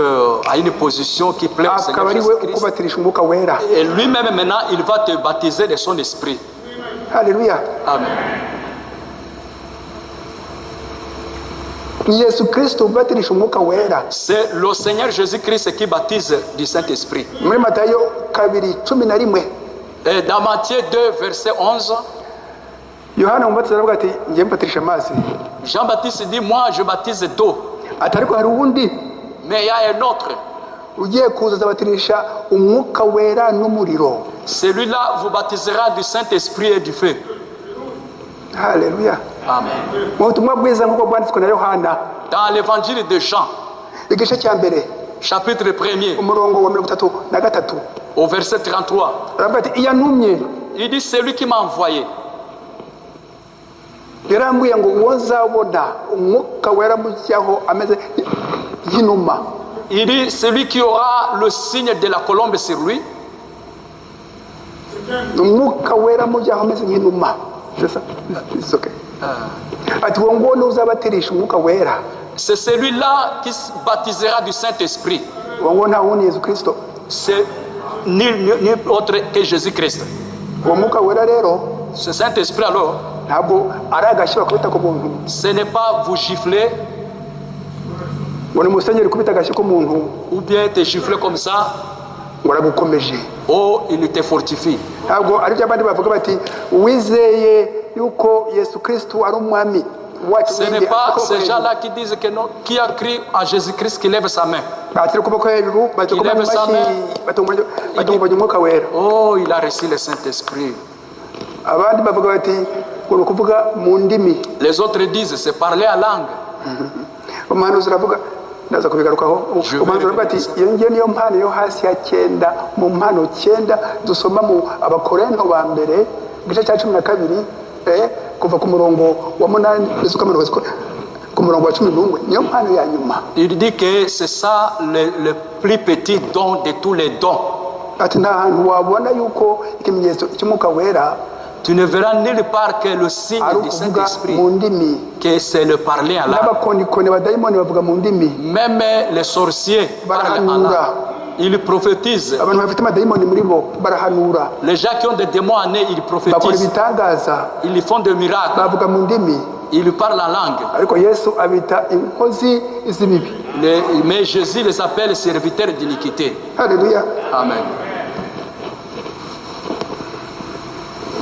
à une position qui plaît au Seigneur akaba ari we Jésus-Christ, ukubatirisha umwuka wera. et lui-même maintenant il va te baptiser de son esprit. Haleluya. Amen. Ni Yesu Kristo ubatirisha umwuka wera. C'est le Seigneur Jésus-Christ qui baptise du Saint-Esprit. Muri Matayo 2:11, Et dans Matthieu 2, verset 11, Yohana umubatiza aravuga ati ngiye mbatirisha amazi, Jean-Baptiste dit, moi je baptise d'eau, ati ariko hari uwundi mais il y a un autre. ugiye kuza azabatirisha umwuka wera n'umuriro. Celui-là vous baptisera du Saint-Esprit et du feu. Haleluya. Amen. Mu butumwa bwiza nk'uko bwanditswe na Yohana Dans l'évangile de Jean, igice cya mbere chapitre 1er, umurongo wa 33, au verset 33, aravuga ati iyo antumye il dit, c'est lui qui m'a envoyé. yarambwiye ngo uwo nzabona umwuka wera mujyaho ameze nk'inuma. Il dit, celui qui aura le signe de la colombe sur lui, umwuka wera mujyaho ameze nk'inuma. It's okay. Ati uwo nguwo ni uzabatirisha umwuka wera. c'est celui-là qui se baptisera du Saint-Esprit. Uwo nguwo nta wundi Yesu Kristo. C'est nul autre que Jésus-Christ. Uwo mwuka wera rero Ce Saint-Esprit alors, ntabwo ari agashyi bakubita ku muntu, ce n'est pas vous gifler ngo ni musenyeri kubita agashyi k'umuntu ou bien te gifler comme ça, ngo aragukomeje. oh, il te fortifie. Ntabwo ari byo abandi bavuga bati wizeye yuko Yesu Kristo ari umwami wacu. Ce n'est pas ces gens-là qui disent que non, qui a crié à Jésus-Christ qui lève sa main. batira ukuboko hejuru, batukoma mu mashyi, batunganya umwuka wera. Oh, il a reçu le Saint-Esprit. Abandi bavuga bati ngo ni ukuvuga mu ndimi. Les autres disent c'est parler à langue. Umuhanuzi aravuga, ndaza kubigarukaho, umuhanuzi aravuga ati iyo ngiyo niyo mpano yo hasi ya 9 mu mpano 9 dusoma mu Abakorinto ba mbere igice cya 12, kuva ku murongo wa 8 ku murongo wa 11, niyo mpano ya nyuma. Il dit que c'est ça le plus petit don de tous les dons. Ati nta hantu wabona yuko ikimenyetso cy'umwuka wera Tu ne verras nulle part que le signe ari du ukuvuga Saint-Esprit, mu ndimi. que c'est le parler à langue. N'abakonikoni badayimoni bavuga mu ndimi. Même les sorciers parlent en langue. Ils prophétisent. Abantu bafite amadayimoni muri bo barahanura, Les gens qui ont des démons en eux, ils bakora prophétisent. ibitangaza, Ils font des miracles. bavuga mu ndimi. Ils parlent en langue. Ariko Yesu abita inkozi z'ibibi. Mais Jésus les appelle serviteurs d'iniquité. Haleluya. Amen.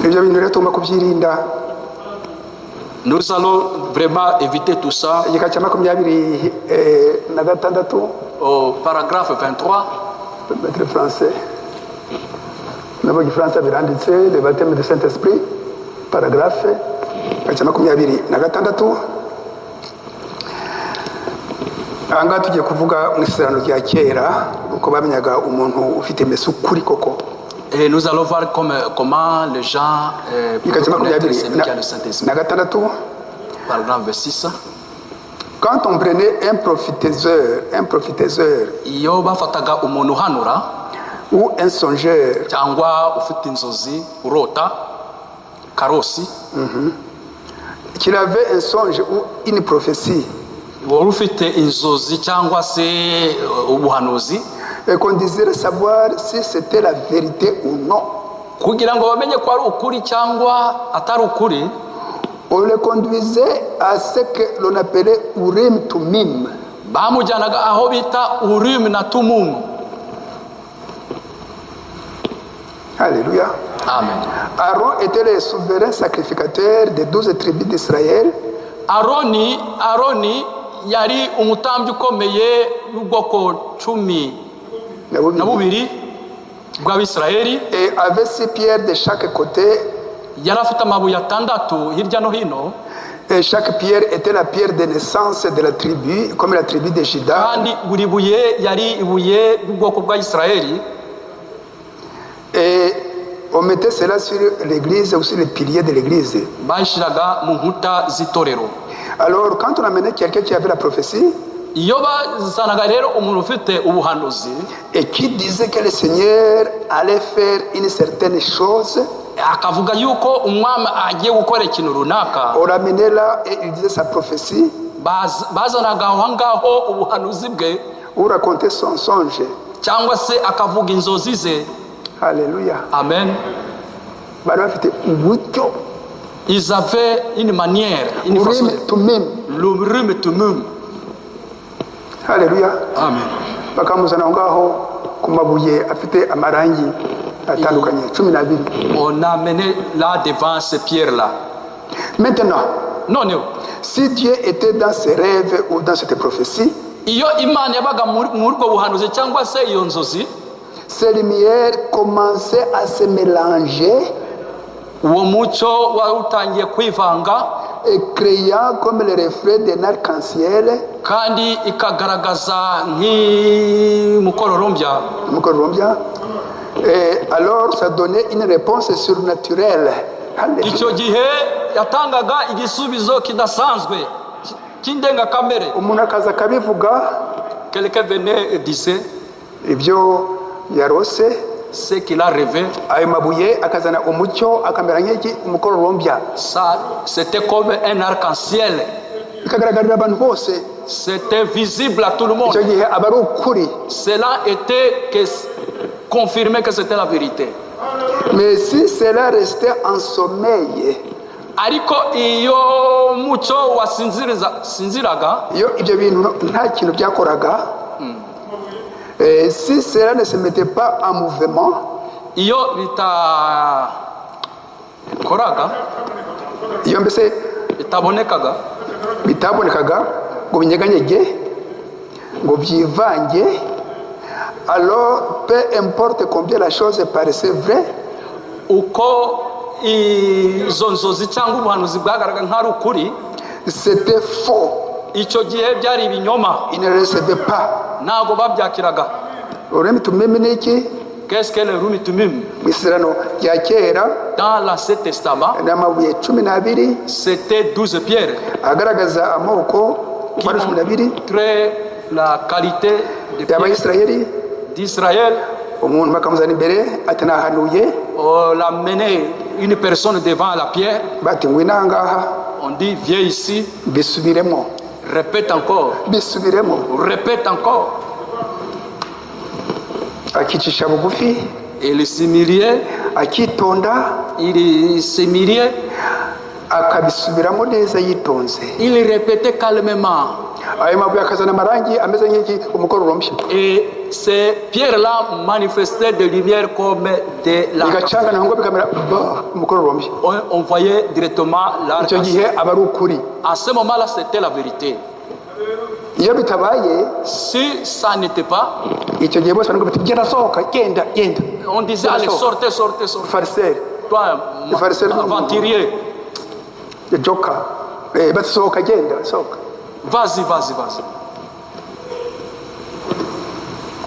Ibyo bintu rero tugomba kubyirinda. Nous allons vraiment éviter tout ça. Igika cya 26 Au paragraphe 23, maître français nabo gifaransa biranditse le baptême du Saint-Esprit, paragraphe cya 26. Aha tugiye kuvuga mu isezerano rya kera uko bamenyaga umuntu ufite Yesu kuri koko. et nous allons voir comment les gens peuvent connaître celui qui a le Saint-Esprit. Paragraphe 26. Quand on prenait un prophétiseur iyo bafataga umuntu uhanura ou un songeur cyangwa ufite inzozi urota karosi, qu'il avait un songe ou une prophétie, wari ufite inzozi cyangwa se ubuhanuzi, et qu'on désirait savoir si c'était la vérité ou non, kugira ngo bamenye ko ari ukuri cyangwa atari ukuri, on le conduisait à ce que l'on appelait Urim Tumim. bamujyanaga aho bita Urim na Tumum. Alléluia. Amen. Aaron était le souverain sacrificateur des 12 tribus d'Israël. Aroni yari umutambyi ukomeye w'ubwoko 12 bw'Abisirayeli, Et avait 6 pierres de chaque côté. yari afite amabuye 6 hirya no hino. Et chaque pierre était la pierre de naissance de la tribu, comme la tribu de Juda. kandi buri buye yari ibuye bw'ubwoko bwa Isirayeli. Et on mettait cela sur l'église, ou sur les piliers de l'église. Bayishiraga mu nkuta z'itorero. Alors, quand on amenait quelqu'un qui avait la prophétie, Iyo bazanaga rero umuntu ufite ubuhanuzi et qui disait que le Seigneur allait faire une certaine chose, akavuga yuko umwami agiye gukora ikintu runaka, on l'amenait là et il disait sa prophétie, bazanaga aho ngaho ubuhanuzi bwe ou racontait son songe. cyangwa se akavuga inzozi ze. Alléluia. Amen. Bari bafite uburyo, Ils avaient une manière, une façon, ururimi tumim. l'ururimi tumim. Alléluia. Amen. Bakamuzana aho ngaho ku mabuye afite amarangi atandukanye 12. On a mené là devant ces pierres-là. Maintenant, Non, si Dieu était dans ses rêves ou dans cette prophétie, iyo Imana yabaga muri ubwo buhanuzi cyangwa se iyo nzozi, ces lumières commençaient à se mélanger uwo mucyo wari utangiye kwivanga et créant comme le reflet d'un arc-en-ciel. kandi ikagaragaza nk'imukororombya. Et alors ça donnait une réponse surnaturelle. Alléluia. Icyo gihe yatangaga igisubizo kidasanzwe cy'indengakamere. Umuntu akaza akabivuga Quelqu'un venait et disait ibyo yarose, ce qu'il a rêvé. ayo mabuye akazana umucyo akamera nk'iki umukororombya, Ça, c'était comme un arc-en-ciel. ikagaragarira abantu bose. C'était visible à tout le monde. Icyo gihe aba ari ukuri. Cela était confirmé que c'était la vérité. Mais si cela restait en sommeil, ariko iyo mucyo wasinziraga, iyo ibyo bintu nta kintu byakoraga, si cela ne se mettait pas en mouvement, iyo bitakoraga, iyo mbese bitabonekaga ngo binyeganyege, ngo byivange, alors peu importe combien la chose paraissait vraie, uko izo nzozi cyangwa ubuhanuzi bwagaragara nk'ari ukuri, c'était faux. icyo gihe byari ibinyoma, Il ne recevait pas. ntabwo babyakiraga. Ururimi tumimi ni iki? Qu'est-ce que le rumi tumim? Mu isezerano rya kera Dans l'Ancien Testament, ni amabuye 12 c'était 12 pierres agaragaza amoko qui uko ari 12 montraient la qualité des pierres y'Abayisiraheli. d'Israël. Umuntu bakamuzana imbere ati nahanuye, On a mené une personne devant la pierre. bati ngwino aha ngaha, On dit viens ici, bisubiremo, répète encore, répète encore. akicisha bugufi, Il s'humiliait, akitonda, il s'humiliait, akabisubiramo neza yitonze. il répétait calmement. Ayo mabuye akazana amarangi ameze nk'iki umukororombya, Et ces pierres-là manifestaient des lumières comme de la... bigacangana ngo bikamera umukororombya. On voyait directement l'arc. Icyo gihe aba ari ukuri. À ce moment-là, c'était la vérité. Iyo bitabaye, Si ça n'était pas, icyo gihe bose baravuga bati genda sohoka, genda. on disait allez, sortez, sortez, sortez. Fariseri, Toi, Fariseri aventurier, joka, bati sohoka, genda, sohoka. vas-y, vas-y, vas-y.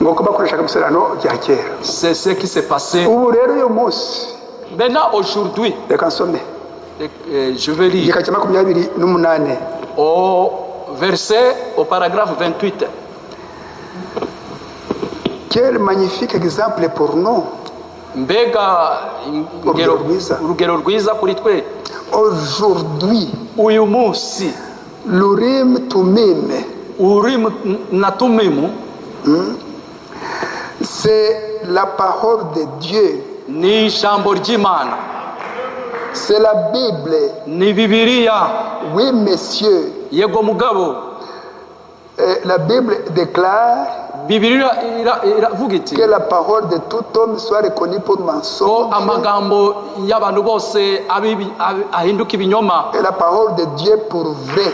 Nk'uko bakoreshaga amasezerano rya kera. C'est ce qui s'est passé. Ubu rero uyu munsi, Maintenant, aujourd'hui, reka nsome je vais lire igika cya 28 au verset, au paragraphe 28. Quel magnifique exemple pour nous. Mbega Urugero rwiza. urugero rwiza kuri twe. Aujourd'hui, Uyu munsi l'Urim Tumim, Urim na Tumimu c'est la parole de Dieu, ni ijambo ry'Imana, c'est la Bible. ni Bibiliya. Oui, messieurs, Yego mugabo, la Bible déclare Bibiliya iravuga iti que la parole de tout homme soit reconnue pour ko mensonge amagambo y'abantu bose ahinduka ibinyoma, et la parole de Dieu pour vrai.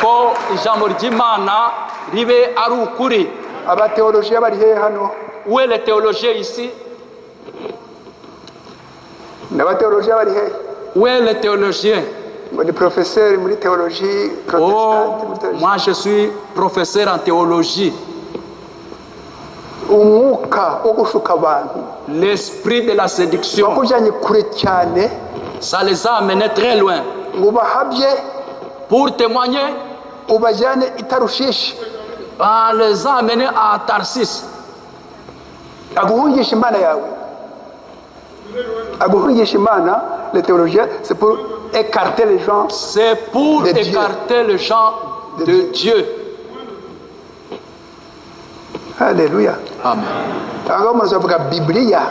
ko ijambo ry'Imana ribe ari ukuri. Abateolojiya bari hehe hano? Où est le théologien ici? N'abateolojiya bari hehe? Où est le théologien? ngo ni porofeseri muri teoloji Oh, protestante muri teoloji. moi je suis professeur en théologie. Umwuka wo gushuka abantu L'esprit de la séduction, wakujyanye kure cyane ça les a amenés très loin. ngo ubahabye Pour témoigner, ubajyane i Tarushishi on les a amenés à Tarsis. aguhungisha imana yawe, aguhungisha imana. Les théologiens, c'est pour écarter les gens. C'est pour De Dieu. écarter les gens de Dieu. Alléluia. Amen. Aho umuntu avuga Bibiliya,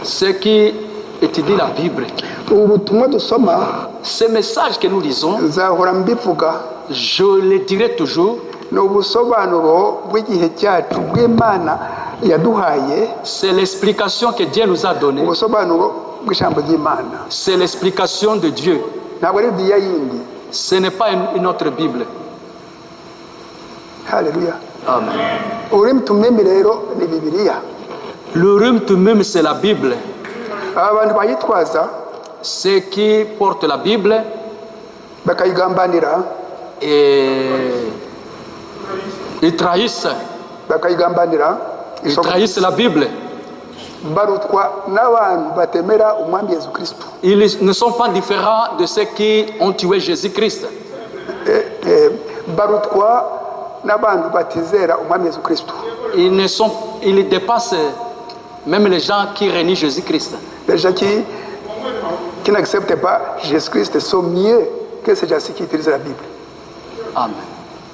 Ceux qui étudient la Bible, ubu butumwa dusoma ces messages que nous lisons, nzahora mbivuga, je les dirai toujours, ni ubusobanuro bw'igihe cyacu bw'Imana yaduhaye, c'est l'explication que Dieu nous a donnée. ubusobanuro bw'ijambo ry'Imana. C'est l'explication de Dieu. Ntabwo ari Bibiliya yindi. Ce n'est pas une autre Bible. Haleluya. Amen. Ururimi tumeme rero ni Bibiliya. Le rhume tout de même, c'est la Bible. Aba bantu bayitwaza Ceux qui portent la Bible bakayigambanira, et ils trahissent bakayigambanira, la Bible. barutwa n'abantu batemera umwami Yesu Kristo. Ils ne sont pas différents de ceux qui ont tué Jésus-Christ. Barutwa n'abantu batizera umwami Yesu Kristo. Ils dépassent même les gens qui renient Jésus-Christ. Les gens qui n'acceptent pas Jésus-Christ sont mieux que ces gens-ci qui utilisent la Bible. Amen.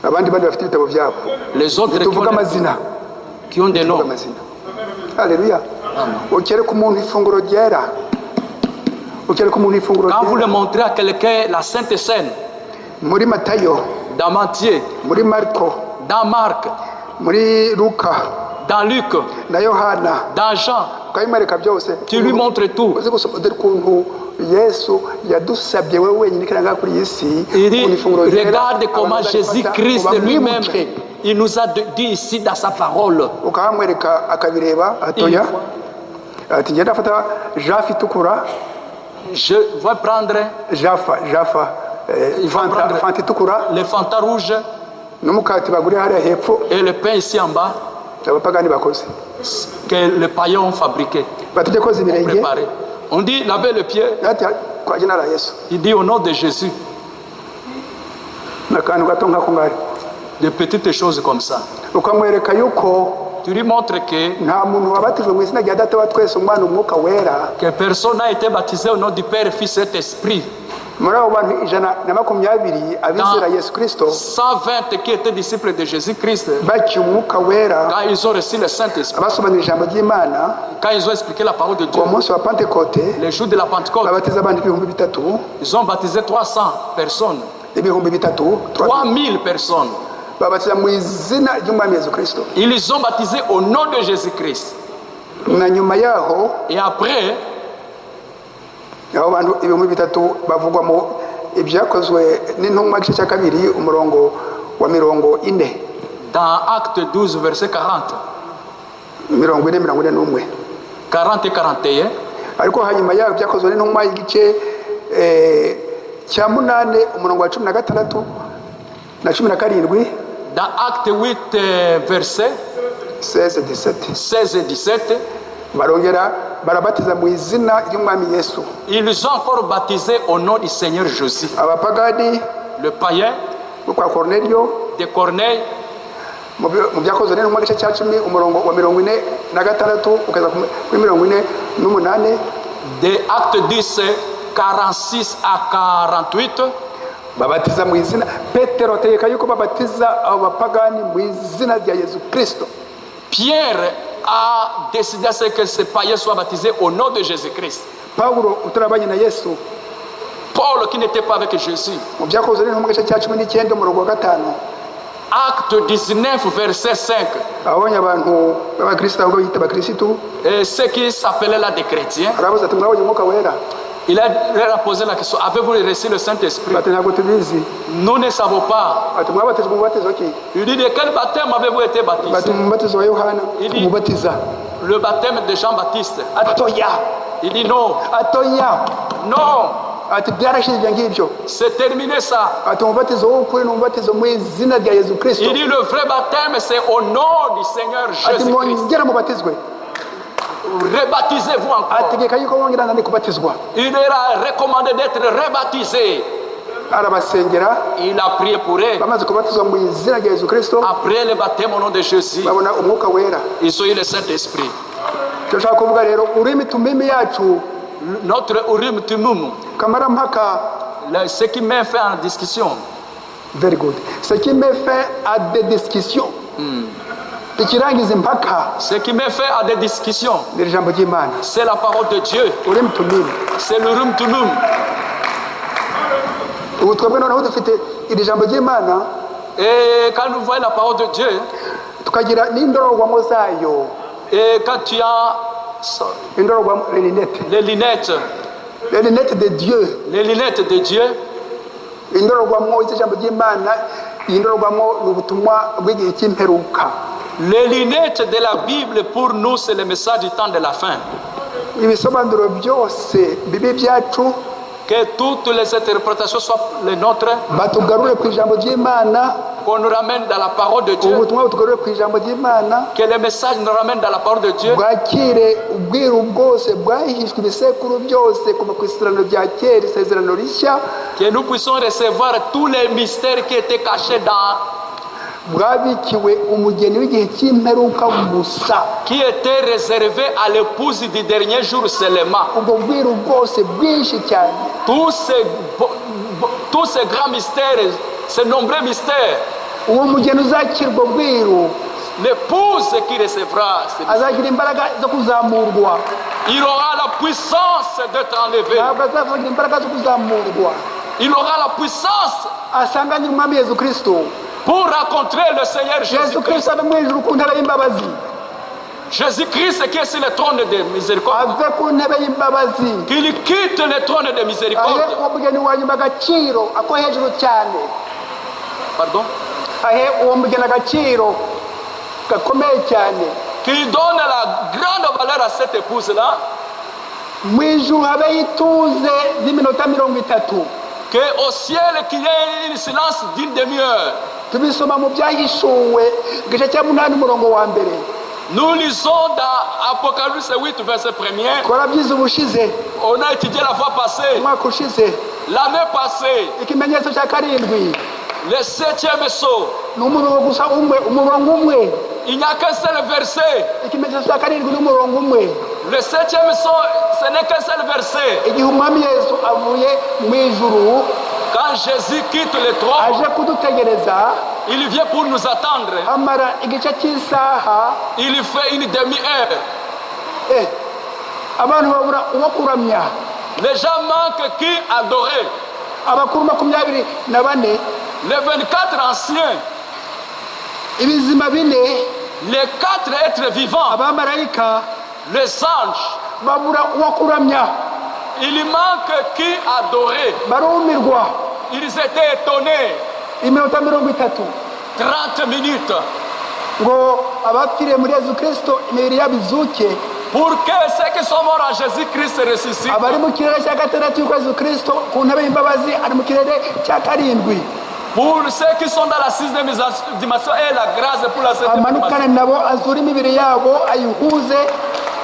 Abandi bandi bafite ibitabo byabo. Les autres Tuvuga amazina. qui ont des noms. Alléluia. Ukereka umuntu ifunguro ryera. Ukereka umuntu ifunguro Quand vous le ryera. montrez à quelqu'un la Sainte Seine, Muri Matayo, dans Matthieu, muri Marko, dans Marc, muri Luka dans Luc, na Yohana, dans Jean, ukabimwereka byose. tu lui montres tout. Uzi gusoma dore ukuntu Yesu yadusabye we wenyine kiranga kuri iyi si. Il dit, ukuntu ifunguro ryera, regarde comment abantu Jésus-Christ bazarifata, lui-même, bamwibuke. il nous a dit ici dans sa parole. Ukamwereka akabireba atoya ati ngenda afata jafa itukura, Je vais prendre jafa Il va prendre fanta itukura le Fanta rouge n'umukati baguriye hariya hepfo et le pain ici en bas abapagani bakoze que les païens ont fabriqué, batujye koza ibirenge. préparé. On dit laver le pied, ati kwa jina la Yesu il dit au nom de Jésus. n'akantu gato nk'ako ngari, Des petites choses comme ça. ukamwereka yuko Tu lui montres nta muntu wabatijwe mu izina rya data wa twese umwana umwuka wera. que personne n'a été baptisé au nom du Père, Fils et Esprit. Muri abo bantu 120 abizera Yesu Kristo 120 qui étaient disciples de Jésus-Christ, bakiye umwuka wera, quand ils ont reçu le Saint-Esprit, abasobanura ijambo ry'Imana quand ils ont expliqué la parole de Dieu, uwo munsi wa Pentekote, le jour de la Pentecôte, babatiza abantu 3,000, ils ont baptisé 300 personnes, 3,000 3000 personnes. babatiza mu izina ry'umwami Yesu Kristo. Ils les ont baptisés au nom de Jésus-Christ. Na nyuma yaho Et après, abo bantu 3,000 bavugwa mu ibyakozwe n'intumwa gice cya 2 umurongo wa 40, dans Acte 12, verset 40, 41. 40 et 41, Ariko hanyuma yaho byakozwe n'intumwa igice cya 8 umurongo wa 16 na 17, dans Acte 8, verset 16-17, 16 et 17, barongera barabatiza mu izina ry'umwami Yesu. ils ont encore baptisé au nom du Seigneur Jésus. Abapagani Le païen bo kwa Cornelio de Corneille, mu byakozwe n'intumwa gice cya 10 umurongo wa 46 ukageza kuri 48, de Acte 10, 46 à 48, babatiza mu izina. Petero ategeka yuko babatiza abo bapagani mu izina rya Yesu Kristo. Pierre a décidé à ce que ces païens soient baptisés au nom de Jésus-Christ. Paulo utarabanye na Yesu Paul, qui n'était pas avec Jésus, mu byakozwe n'intumwa gice cya 19 umurongo wa 5, Acte 19, verset 5, abonye abantu b'abakristo ahubwo bita abakristo, et ceux qui s'appelaient là des chrétiens, arabaza ati mwabonye umwuka wera? il a posé la question, avez-vous reçu le Saint-Esprit? Bati ntabwo tubizi. Nous ne savons pas. Ati mwabatizwa mu batizo ki? Il dit, de quel baptême avez-vous été Bati baptisé? mu batizo wa Yohana. Ili- Umubatiza Le baptême de Jean-Baptiste. atoya Il dit non, atoya non. ati byarashize ibyo ngibyo. C'est terminé ça. Ati umubatizo w'ukuri ni umubatizo mu izina rya Yesu Kristo. Il dit le vrai baptême, c'est au nom du Seigneur Ati Jésus-Christ. mwongera mubatizwe. Rebaptisez-vous encore. Ategeka yuko mwongera nani kubatizwa. Il leur a recommandé d'être rebaptisés. Arabasengera. Il a prié pour eux. Bamaze kubatizwa mu izina rya Yesu Kristo. Après le baptême au nom de Jésus, babona umwuka wera. ils ont eu le Saint-Esprit. Turashaka kuvuga rero urimi tumimi yacu. Notre Urim Tumum, Kamarampaka. ce qui met fin en discussion. Very good. Ce qui met fin à des discussions. Ikirangiza impaka. Ce qui met fin à des discussions, ni ijambo ry'Imana. c'est la parole de Dieu. Urimi tumimi. C'est l'Urim Tumum. Ubu twebwe noneho dufite iri jambo ry'Imana. Et quand nous voyons la parole de Dieu, tukagira n'indororwamo zayo. et quand tu as Indororwamo les lunettes. les lunettes de Dieu. les lunettes de Dieu, Indororwamo z'ijambo ry'Imana, indororwamo n'ubutumwa bw'igihe cy'imperuka. les lunettes de la Bible pour nous, c'est le message du temps de la fin. Ibisobanuro byose bibi byacu Que toutes les interprétations soient les nôtres, batugarure ku ijambo ry'Imana. qu'on nous ramène dans la parole de Dieu, Ubutumwa butugarure ku ijambo ry'Imana. que le message nous ramène dans la parole de Dieu, bwakire ubwiru bwose bwahishwe ibisekuru byose kuva ku isezerano rya kera isezerano rishya. que nous puissions recevoir tous les mystères qui étaient cachés bwabikiwe umugeni w'igihe cy'imperuka gusa. qui étaient réservés à l'épouse du dernier jour seulement. Ubwo bwiru bwose bwinshi cyane. Tous ces grands mystères, ces nombreux mystères, uwo mugeni uzakirwa bwiru l'épouse qui recevra, azagira imbaraga zo kuzamurwa. il aura la puissance d'être enlevé. Ntabwo azagira imbaraga zo kuzamurwa. Il aura la puissance asanganye umwami Yesu Kristo. pour rencontrer le Seigneur Yesu Jésus-Christ. Kristo ari mu ijuru ku ntebe y'imbabazi. Jésus-Christ qui est sur le trône de miséricorde. ave ku ntebe y'imbabazi. Qu'il quitte le trône de miséricorde. ahe uwo mugeni wa nyuma agaciro ako hejuru cyane. Pardon? ahe uwo mugeni agaciro gakomeye cyane. Qu'il donne la grande valeur à cette épouse-là. mu ijuru habeho ituze ry'iminota 30. Qu'au ciel qu'il y ait une silence d'une demi-heure. tubisoma mu byahishuwe igice cya 8 umurongo wa mbere. Nous lisons dans Apocalypse 8, verset 1er. Twarabize ubushize. On a étudié la fois passée. Umwaka ushize. L'année passée. Ikimenyetso cya karindwi. Le 7e sceau. Ni umurongo gusa umwe, umurongo umwe. Il n'y a qu'un seul verset. Ikimenyetso cya karindwi ni umurongo umwe. Le 7e sceau, ce n'est qu'un seul verset. Igihe umwami Yesu avuye mu ijuru, quand Jésus quitte le trône, aje kudutegereza, il vient pour nous attendre. amara igice cy'isaha, il fait une demi-heure. abantu babura uwo kuramya. Les gens manquent qui adorer. Abakuru 24. Les 24 anciens. Ibizima bine. Les 4 êtres vivants. Abamarayika. Les anges. Babura uwo kuramya. Il manque qui adorer. Barumirwa. Ils étaient étonnés. Iminota 30. 30 minutes. Ngo abapfiriye muri Yesu Kristo imibiri yabo izuke. Pour que ceux qui sont morts en Jésus-Christ ressuscitent. Abari mu kirere cya gatandatu y'uko Yesu Kristo ku ntebe y'imbabazi ari mu kirere cya karindwi. Pour ceux qui sont dans la 6e dimension et la grâce pour la 7e dimension. Amanukane nabo azura imibiri yabo ayihuze.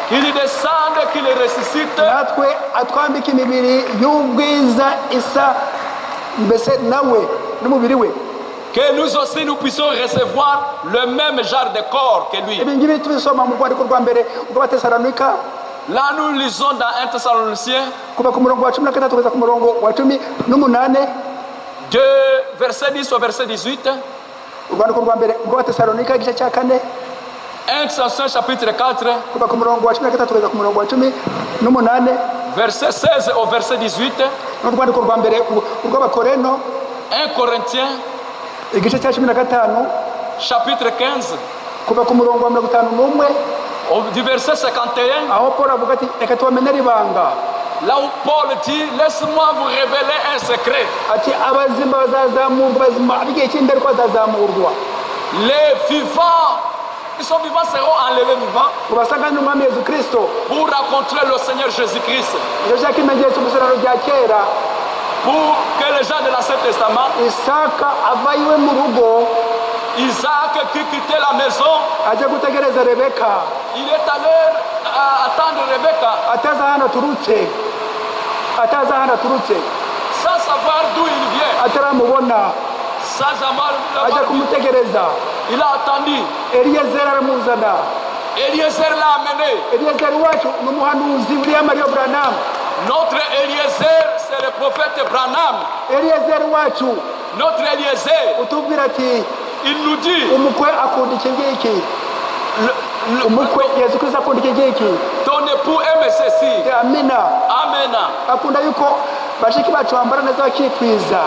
Qu'il descende, qu'il ressuscite. Natwe atwambika imibiri y'ubwiza isa mbese nawe n'umubiri we. Que nous aussi nous puissions recevoir le même genre de corps que lui. Ibingibi tubisoma mu rwandiko rwa mbere rw'Abatesalonika. Là nous lisons dans 1 Thessaloniciens. Kuva ku murongo wa 13 kugeza ku murongo wa 18. De verset 10 au verset 18. Urwandiko rwa mbere rw'Abatesalonika igice cya 4. 1 Thessaloniciens chapitre 4. Kuva ku murongo wa 13 kugeza ku murongo wa 18. Verset 16 au verset 18. Urwandiko rwa mbere rw'Abakorento. 1 Corinthiens. Igice cya 15. Chapitre 15. Kuva ku murongo wa 51. Du verset 51. Aho Paul avuga ati reka tubamenere ibanga. Là où Paul dit, laisse-moi vous révéler un secret. Ati abazima bazazamurwa, bazima abigiye cy'imbere ko bazazamurwa. Les vivants, ils sont vivants seront enlevés vivants. Ubasangana n'umwami Yesu Kristo. Pour rencontrer le Seigneur Jésus-Christ. Iyo cyaka imenyetso mu isezerano rya kera. pour que les gens de l'Ancien Testament, isaka ava iwe mu rugo Isaac qui quittait la maison, ajya gutegereza rebeka il est allé attendre Rebecca ataza hano aturutse sans savoir d'où il vient, ataramubona sans avoir ajya kumutegereza. il a attendu. Eliyezeri aramuzana. Eliezer l'a amené. Eliyezeri wacu ni umuhanuzi William Marion Branham. Notre Eliezer, c'est le prophète Branham. Eliyezeri wacu Notre Eliezer, utubwira ati il nous dit, umukwe akunda iki ngiki, umukwe Yesu Kristo akunda iki ngiki. ton époux aime ceci. Amina. Amen. Akunda yuko bashiki bacu bambara neza bakikwiza,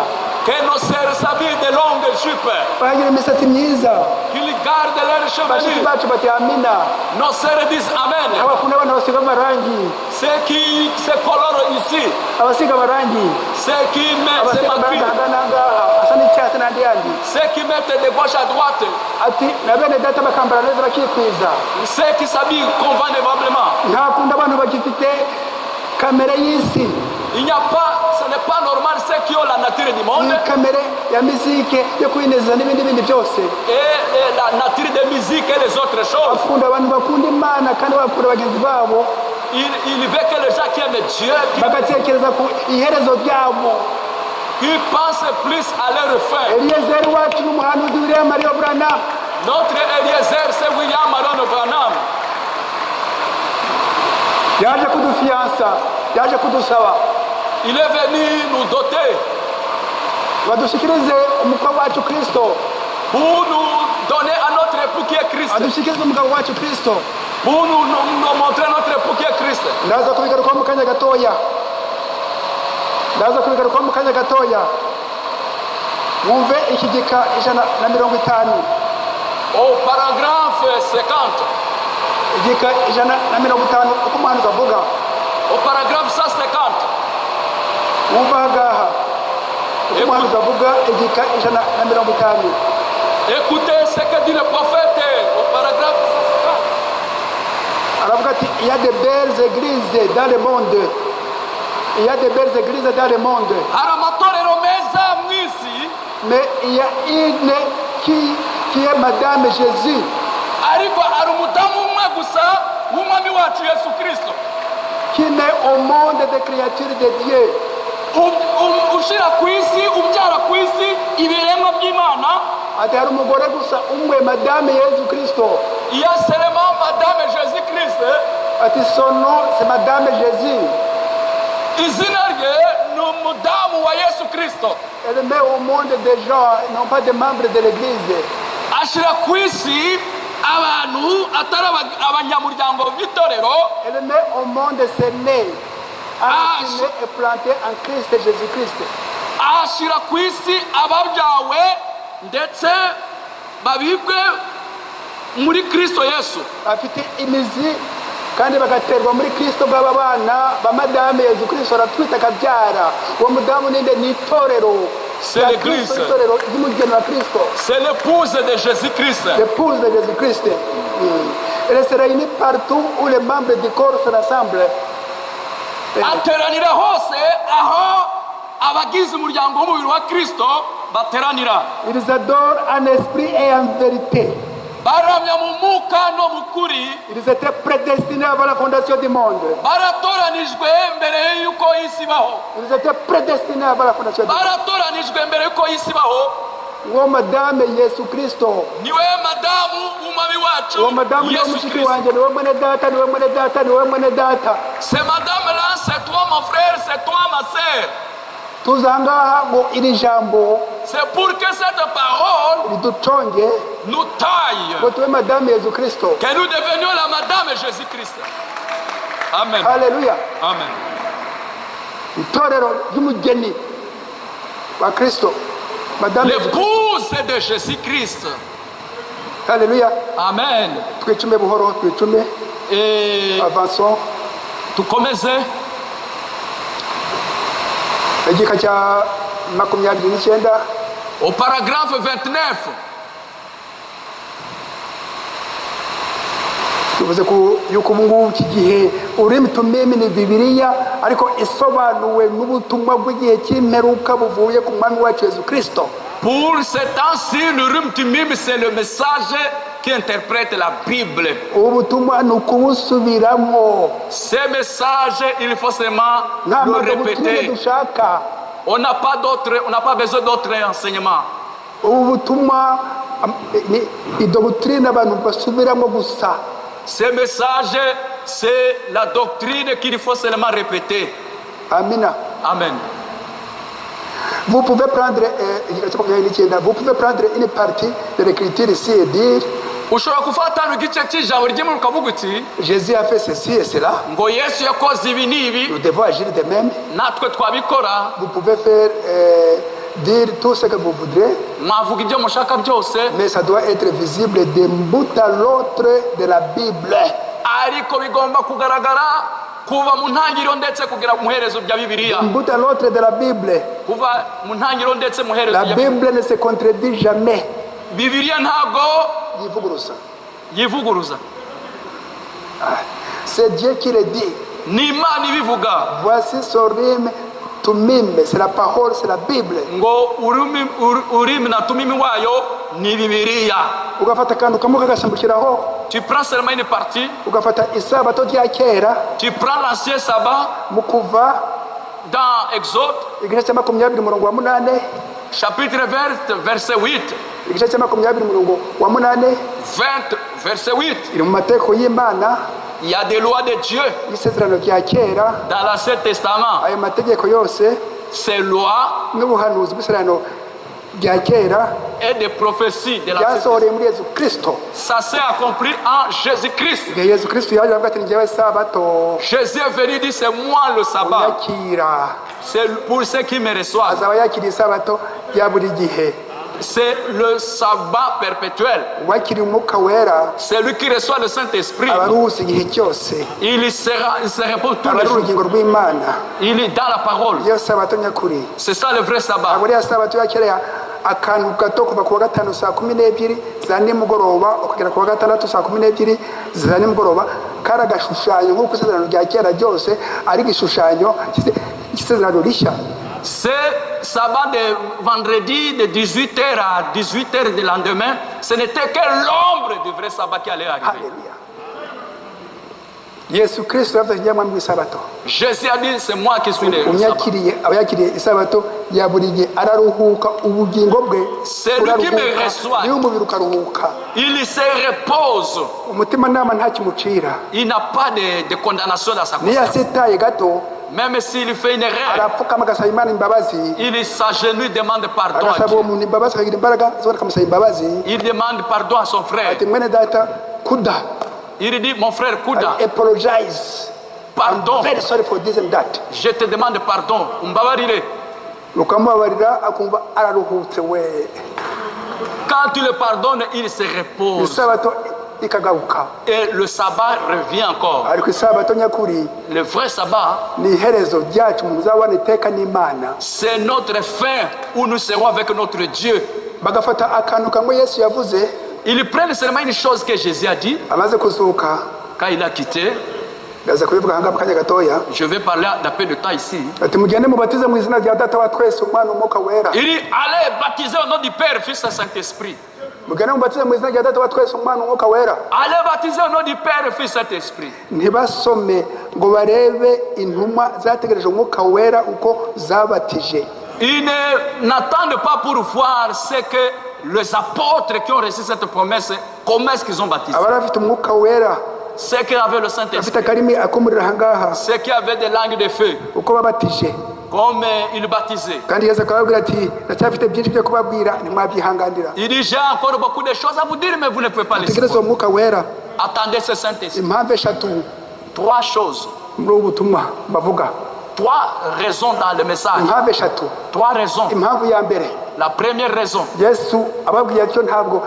Que nos sœurs s'habillent de longues jupes, bagira imisatsi myiza. qu'ils gardent leurs Bashiki chevelures. bacu bati amina. Nos sœurs disent Amen. Abakunda abana basiga amarangi, Ceux qui se colorent ici, abasiga amarangi, ceux qui mettent, abasiga amarangi ahagana ahangaha asa n'icyatsi n'andi yandi. ceux qui mettent de gauche à droite, Ati na bene data bakambara neza bakikwiza. ceux qui s'habillent convenablement. Ntakunda abantu bagifite kamere y'isi, Il n'y a pas, ce n'est pas normal ceux qui ont la nature du monde iyi kamere ya mizike yo kwinezeza n'ibindi byose. et la nature de musique et les autres choses. Akunda abantu bakunda Imana kandi bakunda bagenzi babo, Il veut que les gens qui aiment Dieu, bagatekereza ku iherezo ryabo. qui pensent plus à leur fin. Eliyezeri wacu n'umuhanuzi William Marion Branham Notre Eliezer, c'est William Marion Branham. yaje kudufiansa, yaje kudusaba Il est venu nous doter badushikirize umukwe wacu Kristo, pour nous donner à notre époux qui est Christ. adushikirize umugabo wacu Kristo. Pour nous montrer notre époux qui est Christ. Ndaza kubigarukaho mu kanya gatoya, mwumve iki gika 150, Au paragraphe 50, igika 150 uko umuhanuzi avuga. au paragraphe 150, Mwumva ahangaha uko umuhanuzi avuga, igika 150. écoutez ce que dit le prophète au paragraphe 150. Aravuga ati il y a de belles églises dans le monde, il y a de belles églises dans le monde, Hari amatorero meza mu isi, mais il y a une qui est Madame Jésus, ariko hari umudamu umwe gusa w'umwami wacu Yesu Kristo, qui met au monde des créatures de Dieu. ushira ku isi, ubyara ku isi ibiremwa by'Imana. Ati hari umugore gusa umwe, Madame Yesu Kristo. Il y a seulement Madame Jésus-Christ. Ati son nom c'est Madame Jésus. Izina rye ni umudamu wa Yesu Kristo. Elle met au monde des gens, non pas des membres de l'église. Ashira ku isi abantu atari abanyamuryango b'itorero. Elle met au monde ses nés, enracinés et plantés en Christ Jésus-Christ. Ashira ku isi ababyawe ndetse babibwe muri Kristo Yesu. Afite imizi kandi bagaterwa muri Kristo. Baba bana ba Madame Yesu Kristo aratwita akabyara. Uwo mudamu ninde? Ni itorero. C'est l'église. Itorero ry'umugeni wa Kristo. C'est l'épouse de Jésus-Christ. L'épouse de Jésus-Christ. Elle se réunit partout où les membres du corps se rassemblent. Ateranira hose aho abagize umuryango w'umubiri wa Kristo bateranira. Ils adorent en esprit et en vérité. Baramya mu mwuka no mu kuri. Ils étaient prédestinés avant la fondation du monde. Baratoranijwe mbere y'uko isi ibaho. Ils étaient prédestinés avant la fondation du monde. Baratoranijwe mbere y'uko isi ibaho. Uwo Madame Yesu Kristo, Niwe madamu w'umwami wacu uwo madamu ni Yesu mushiki Kristo. wanjye, ni we mwene data, ni we mwene data, ni we mwene data. C'est madame là, c'est toi mon frère, c'est toi ma sœur. Tuza ahangaha ngo iri jambo C'est pour que cette parole riduconge nous taille. ngo tube Madame Yesu Kristo. Que nous devenions la madame Jésus-Christ. Amen. Haleluya. Amen. Itorero ry'umugeni wa Kristo, Madame Yesu Kristo. L'épouse de Jésus-Christ. Haleluya. Amen. Twicume buhoro, twicume, Et avançons. tukomeze Igika cya 29 au paragraphe 29. tuvuze ko yuko ubu ngubu iki gihe ururimi tumimi ni bibiliya ariko isobanuwe n'ubutumwa bw'igihe cy'imperuka buvuye ku mwami wacu Yesu Kristo. Pour ce temps-ci, le Urim Tumim, c'est le message qui interprète la Bible. ubutumwa ni ukubusubiramo. Ces messages, il faut seulement nta le magambo répéter. dushaka. On n'a pas besoin d'autres enseignements. ubu butumwa ni idoctrine abantu basubiramo gusa. Ces messages, c'est la doctrine qu'il faut seulement répéter. Amina. Amen. Vous pouvez prendre une partie de l'écriture ici et dire ushobora gufata igice cy'ijambo ry'imana ukavuga uti Jésus a fait ceci et cela. ngo Yesu yakoze ibi n'ibi, Nous devons agir de même. natwe twabikora. Vous pouvez faire dire tout ce que vous voudrez, Mwavuga ibyo mushaka byose, mais ça doit être visible d'un bout à l'autre de la Bible. ariko bigomba kugaragara kuva mu ntangiriro ndetse kugera mu muherezo bya Bibiliya. D'un bout à l'autre de la Bible. Kuva mu ntangiriro ndetse mu muherezo La bya Bible ne se contredit jamais. Bibiliya ntabwo Yivuguruza. yivuguruza. C'est Dieu qui le dit. Ni Imana ibivuga Voici son rime tumim. C'est la parole, c'est la Bible. ngo urimi na tumimi wayo ni Bibiliya. Ugafata akantu kamwe kagasambukiraho. Tu prends seulement une partie, Ugafata isabato rya kera tu prends l'ancien sabbat mu Kuva dans Exode igice cya 20 umurongo wa 8, chapitre 20 verset 8, igice cya 20 umurongo wa 8 20 verset 8. iri mu mategeko y'Imana Il y a des lois de Dieu y'isezerano rya kera. dans l'Ancien Testament. Ayo mategeko yose Ces lois n'ubuhanuzi bw'isezerano rya kera et des prophéties de l'Ancien Testament, byasohoreye muri Yesu Kristo. ça s'est accompli en Jésus-Christ. Igihe Yesu Kristo yaje avuga ati njyewe sabato Jésus est venu dire c'est moi le sabbat. yakira. C'est pour ceux qui me reçoivent. Azaba yakiriye isabato ya buri gihe. C'est le sabbat perpétuel. Uwakiriye umwuka wera C'est lui qui reçoit le Saint-Esprit. aba aruhutse igihe cyose. Il se repose tous Aba les ari jours. urugingo rw'Imana. Il est dans la parole. Iyo sabato nyakuri. C'est ça le vrai sabbat. Abo ya sabato ya kera akantu gato kuva ku wa gatanu saa 12 za nimugoroba ukagera ku wa gatandatu saa 12 za nimugoroba kari agashushanyo nk'uko isezerano rya kera ryose ari igishushanyo cy'isezerano rishya. C'est sabbat de vendredi de 18h à 18h du lendemain. Ce n'était que l'ombre du vrai sabbat qui allait arriver. Haleluya. Yesu Kristo yavuze njye mwami w'isabato. Jésus a dit c'est moi qui suis le sabbat. Unyakiriye aba yakiriye isabato ya buri gihe araruhuka ubugingo bwe. C'est lui qui me reçoit. Niyo umubiri ukaruhuka. Il se repose. Umutima nama nta kimucira. Il n'a pas de condamnation dans sa Niyo conscience. asitaye gato Même s'il fait une erreur, arapfukama agasaba Imana imbabazi. il s'agenouille, demande pardon à Agasaba uwo Dieu. muntu imbabazi akagira imbaraga zo akamusaba imbabazi. Il demande pardon à son frère. Ati mwene data kuda. Il dit mon frère Kouda, I apologize. pardon. I'm very sorry for this and that. Je te demande pardon. Umbabarire. Ukamubabarira akumva araruhutse we. Quand tu le pardonnes, il se repose. Isabato ikagaruka. Et le sabbat revient encore. Ariko isabato nyakuri Le vrai sabbat, ni iherezo ryacu mu muzabana iteka n'Imana. c'est notre fin où nous serons avec notre Dieu. Bagafata akantu kamwe Yesu yavuze Ils prennent seulement une chose que Jésus a dit amaze kuzuka. quand il a quitté. Ndaza kubivuga hanga mu kanya gatoya. Je vais parler d'un peu de temps ici. Ati mugende mubatize mu izina rya Data wa twese Umwana Umwuka wera. Il dit allez baptiser au nom du Père, Fils et Saint-Esprit. Mugende mubatize mu izina rya Data wa twese Umwana Umwuka wera. Allez baptiser au nom du Père, Fils et Saint-Esprit. Ntibasome ngo barebe intumwa zategereje umwuka wera uko zabatije. Ils n'attendent pas pour voir ce que les apôtres qui ont reçu cette promesse, comment est-ce qu'ils ont baptisé. Abari bafite umwuka wera Ceux qui avaient le bafite Saint-Esprit, akarimi akumurira ahangaha ceux qui avaient des langues de feu, uko babatije. comme ils baptisaient. Kandi Yesu akababwira ati ndacyafite byinshi byo kubabwira ntimwabyihanganira. Il dit j'ai encore beaucoup de choses à vous dire, mais vous ne pouvez pas les Tegereza supporter. umwuka wera. Attendez ce Saint-Esprit. Impamvu eshatu Trois choses, muri ubu butumwa bavuga. trois raisons dans le message. Impamvu eshatu. Trois raisons. Impamvu ya mbere La première raison, Yesu ababwiye atyo ntabwo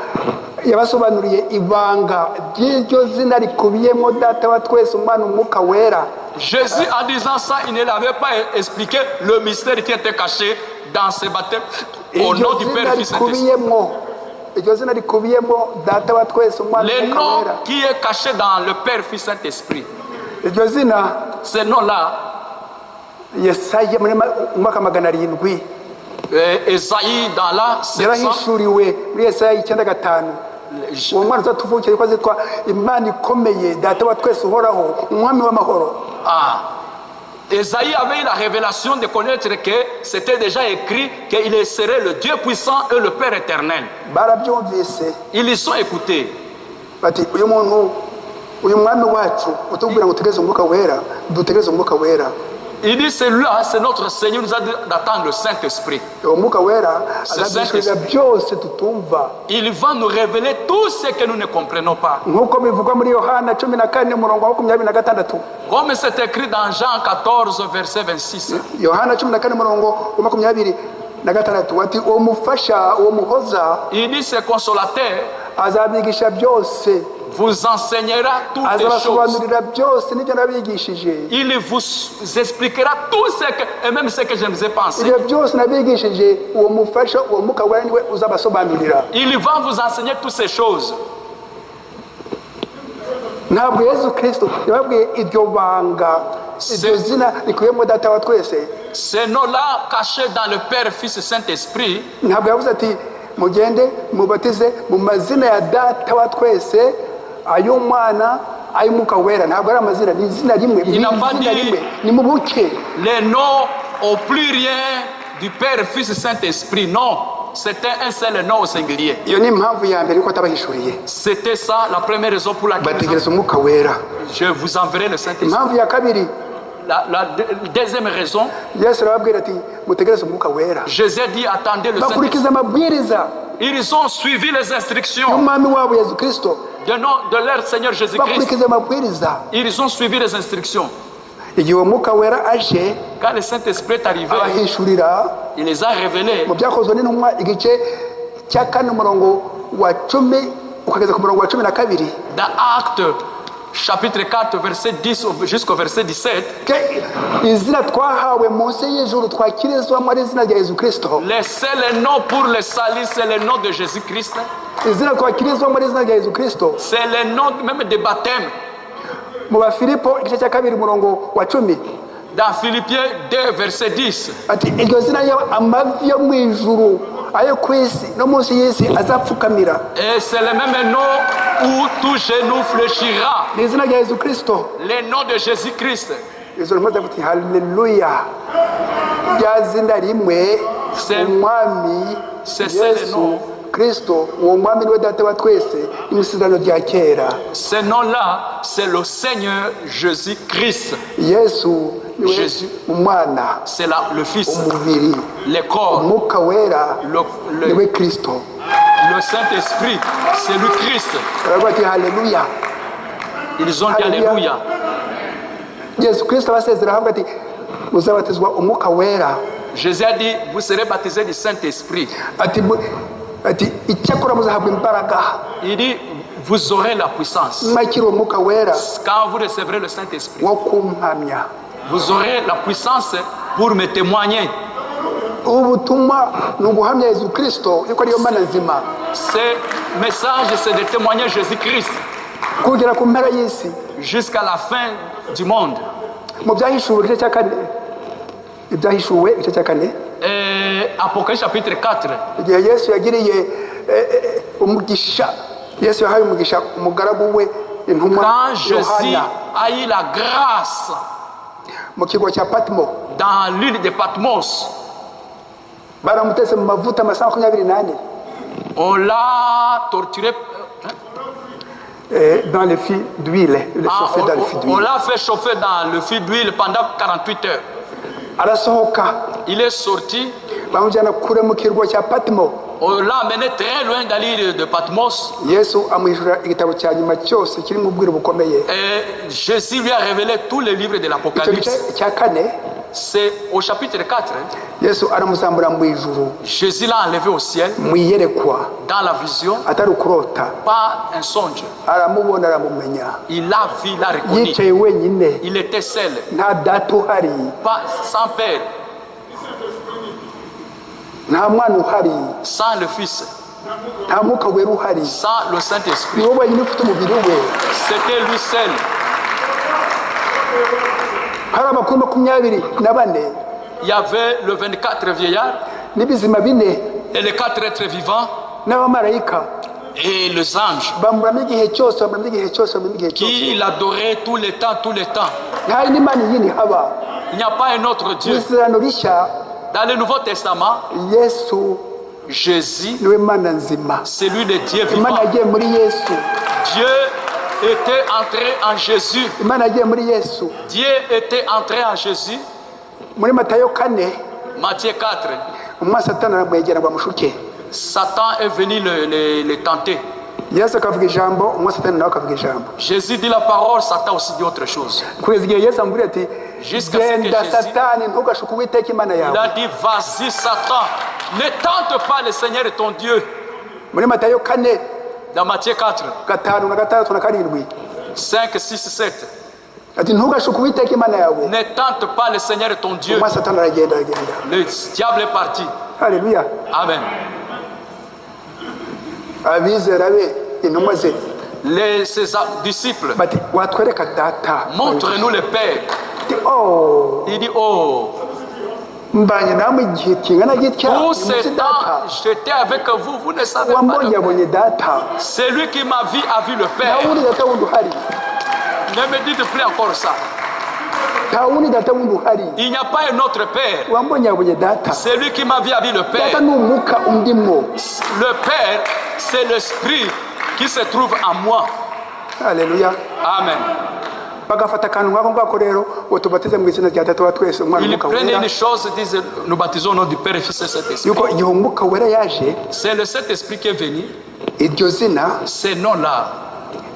yabasobanuriye ibanga ry'iryo zina rikubiyemo Data wa twese Umwana Umwuka wera. Jésus en disant ça, il ne l'avait pas expliqué le mystère qui était caché dans ce baptême au nom du Père, Fils et Saint-Esprit. Iryo zina rikubiyemo Data wa twese Umwana Le Umwuka nom wera. qui est caché dans le Père, Fils et Saint-Esprit. iryo zina ce nom-là, Yesaya muri umwaka 700 Esaïe dans la 700, yarahishuriwe muri Yesaya 9:5. uwo mwana uzatuvukira ko azitwa Imana ikomeye, data wa twese uhoraho, umwami w'amahoro. Esaïe avait eu la révélation de connaître que c'était déjà écrit qu'il serait le Dieu puissant et le Père éternel. Barabyumvise, Ils y sont écoutés. bati uyu muntu, uyu mwami wacu utubwira ngo tutegeze umwuka wera, dutegeze umwuka wera. Il dit celui-là, c'est notre Seigneur, nous a dit d'attendre le Saint-Esprit. Uwo mwuka wera azadushurira byose tutumva. Il va nous révéler tout ce que nous ne comprenons pas. Nk'uko bivugwa muri Yohana 14:26. Comme c'est écrit dans Jean 14, verset 26. Yohana 14:26 ati uwo mufasha, uwo muhoza Il dit ce consolateur azabigisha byose, vous enseignera toutes les choses. azabasobanurira byose n'ibyo nabigishije. Il vous expliquera tout ce que, et même ce que je vous ai pensé. Ibyo byose nabigishije, uwo mufasha, uwo mwuka wera niwe uzabasobanurira. Il va vous enseigner toutes ces choses. Ntabwo Yesu Kristo yababwiye iryo banga, iryo zina rikubiyemo data wa twese. Ce nom-là caché dans le Père, Fils et Saint-Esprit. Ntabwo yavuze ati mugende mubatize mu mazina ya data wa twese, ay'umwana, ay'umwuka wera. Ntabwo ari amazina, ni izina rimwe, ni mu buke. Les noms au pluriel du Père, Fils et Saint-Esprit. Non, c'était un seul nom au singulier. Iyo ni impamvu ya mbere ko atabahishuriye. C'était ça la première raison pour laquelle bategereza umwuka wera. Je vous enverrai le Saint-Esprit. Impamvu ya kabiri, la deuxième raison, Yesu arababwira ati mutegereze umwuka wera. Jésus dit attendez le Bakurikiza Saint-Esprit. amabwiriza Ils ont suivi les instructions y'umwami wabo Yesu Kristo. de leur Seigneur Jésus-Christ. Bakurikiza amabwiriza. Ils ont suivi les instructions. Igihe uwo mwuka wera aje, Quand le Saint-Esprit est arrivé, abahishurira il les a révélés. mu byakozwe n'intumwa igice cya 4 umurongo wa 10 ukageza ku murongo wa 12. Dans Actes chapitre 4 verset 10 jusqu'au verset 17, izina twahawe munsi y'ijuru twakirizwamo ari izina rya Yesu Kristo. le seul nom pour le salut, c'est le nom de Jésus-Christ. Izina twakirizwamo ari izina rya Yesu Kristo. C'est le nom même de baptême. Mu Bafilipo igice cya 2 umurongo wa 10 Dans Philippiens 2 verset 10, ati iryo zina yo amavi yo mu ijuru, ayo ku isi no munsi y'isi azapfukamira. et c'est le même nom où tout genou fléchira. Ni izina rya Yesu Kristo. Le nom de Jésus-Christ. Izo ntmaze kuti haleluya. Rya zina rimwe, umwami Yesu Kristo, uwo mwami niwe data wa twese, imisirano rya kera. Ce nom-là, c'est le Seigneur Jésus-Christ. Yesu niwe Jésus. umwana, C'est le Fils, umubiri, le corps, umwuka wera niwe Kristo. le Saint-Esprit, c'est le Christ. Baravuga ati haleluya. Ils ont dit Alléluia. Yesu Kristo abasezera avuga ati muzabatizwa umwuka wera. Jésus a dit, vous serez baptisés du Saint-Esprit. Ati icyakora muzahabwa imbaraga. Il dit, vous aurez la puissance. Mwakira umwuka wera Quand vous recevrez le Saint-Esprit, wo kumpamya. vous aurez la puissance pour me témoigner. Ubutumwa ni uguhamya Yesu Kristo yuko ariyo mana nzima. Ce message, c'est de témoigner Jésus-Christ Kugera ku mpera y'isi. jusqu'à la fin du monde. Mu byahishuwe igice cya 4, ibyahishuwe igice cya 4, Apocalypse chapitre 4, igihe Yesu yagiriye umugisha, Yesu yahaye umugisha umugaragu we intumwa quand Jésus Yohana a eu la grâce mu kigo cya Patmo, dans l'île de Patmos, baramutese mu mavuta amasaha 28 on l'a torturé. dans les fils d'huile, le chauffé dans les fils On d'huile. l'a fait chauffer dans le fil d'huile pendant 48 heures. Arasohoka, Il est sorti, bamujyana kure mu kirwa cya Patmo. on l'a amené très loin dans l'île de Patmos. Yesu amwishyura igitabo cya nyuma cyose kiri mu bwiru bukomeye. Et Jésus lui a révélé tous les livres de Icyo l'Apocalypse. gice cya 4, C'est au chapitre 4, Yesu aramuzamura mu ijuru Jésus l'a enlevé au ciel, mu iyerekwa, dans la vision, atari ukurota. pas un songe. Aramubona, aramumenya. Il l'a vu, il l'a reconnu. Yicaye wenyine, Il était seul, nta data uhari, pas sans père, nta mwana uhari, sans le Fils, nta mwuka wera uhari. sans le Saint-Esprit. Ni wowe wenyine ufite umubiri we. C'était lui seul. hari abakuru 24 Il y avait le 24 vieillards n'ibizima 4 et les 4 êtres vivants n'abamarayika et les anges bamuramya igihe cyose qui l'adoraient tout le temps. nta yindi mana yindi haba. Il n'y a pas un autre Dieu. Isezerano rishya Dans le Nouveau Testament, Yesu Jésus, niwe mana nzima. c'est lui le Dieu vivant. Imana yagiye muri Yesu. Dieu était entré en Jésus. Imana yagiye muri Yesu. Dieu était entré en Jésus. Muri Matayo 4 Matthieu 4. umwa Satani aramwegera ngo amushuke. Satan est venu le tenter. Yesu akavuga ijambo, umwa Satani nawe akavuga ijambo. Jésus dit la parole, Satan aussi dit autre chose. Kugeza igihe Yesu amubwira ati Jusqu'à ce que genda Jésus, Satani ntugashuke Uwiteka Imana il yawe. a dit, vas-y Satan, ne tente pas le Seigneur ton Dieu. Muri Matayo 4 Dans Matthieu 4, 5 na 6 na 7 5, 6, 7. ati ntugashuke Uwiteka Imana yawe. Ne tente pas le Seigneur ton Dieu. Umwa Satani aragenda. Le diable est parti. Haleluya. Amen. Abizera be intumwa ze Ses disciples, bati watwereka data. montre-nous le Père. Oh, Il dit, oh, mbanye namwe igihe kingana gitya tout umunsi ce data temps, j'étais avec vous, vous ne savez pas. wambonye yabonye data. Celui qui m'a vu a vu le Nta Père. wundi data wundi uhari. Ne me dites plus encore ça. Nta wundi data wundi uhari. Il n'y a pas un autre Père. Wambonye yabonye data. Celui qui m'a vu a vu le Data Père. ni umwuka undimwo. Le Père, c'est l'Esprit qui se trouve en moi. Haleluya. Amen. Bagafata akantu nk'ako ngako rero utubatize mu izina rya data wa twese umwana Ils umwuka prenaient wera. une chose, ils disent, nous baptisons au nom du Père et Fils et Saint-Esprit. Yuko igihe umwuka wera yaje C'est le Saint-Esprit qui est venu. iryo zina Ces noms-là,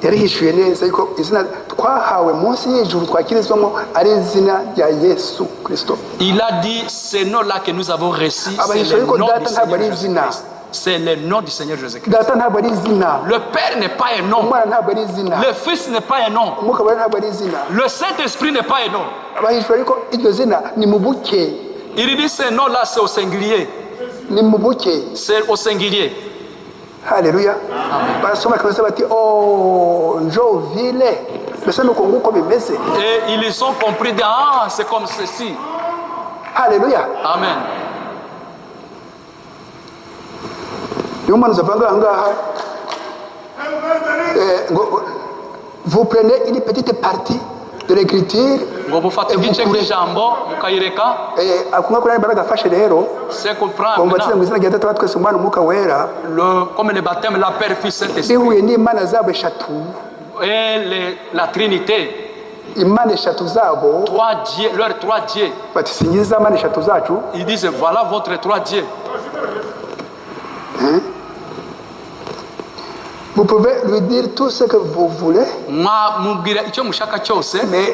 yarihishuye neza yuko izina twahawe munsi y'ijuru twakirizwamo ari izina rya Yesu Kristo. il a dit ces noms-là que nous avons reçus, c'est Abahishuye le yuko nom data du ntabwo Seigneur ari izina. Jésus-Christ. C'est le nom du Seigneur Jésus-Christ. Data ntabwo ari izina. Le Père n'est pas un nom. Umwana ntabwo ari izina. Le Fils n'est pas un nom. Umwuka wera ntabwo ari izina. Le Saint-Esprit n'est pas un nom. Abahishuye yuko iryo zina ni mu buke. Il dit ces noms-là, c'est au singulier. Ni mu buke. C'est au singulier. Haleluya. Barasoma kabisa bati oh njovile. Mbese nuko nguko bimeze. Et ils ont compris, ah, c'est comme ceci. Haleluya. Amen. Niyo mpamvu zavanga ahangaha vous prenez une petite partie de l'écriture ngo mufate igice cy'ijambo mukayireka. akumwe kuri imbaraga afashe rero C'est comprendre ngo mubatize mu izina rya data wa twese umwana umwuka wera comme le baptême, la Père, Fils, Saint-Esprit bihuye n'imana zabo eshatu et la Trinité. imana eshatu zabo Trois dieux, leurs trois dieux. bati singiza imana eshatu zacu. Ils disent voilà votre trois dieux. Vous pouvez lui dire tout ce que vous voulez, mais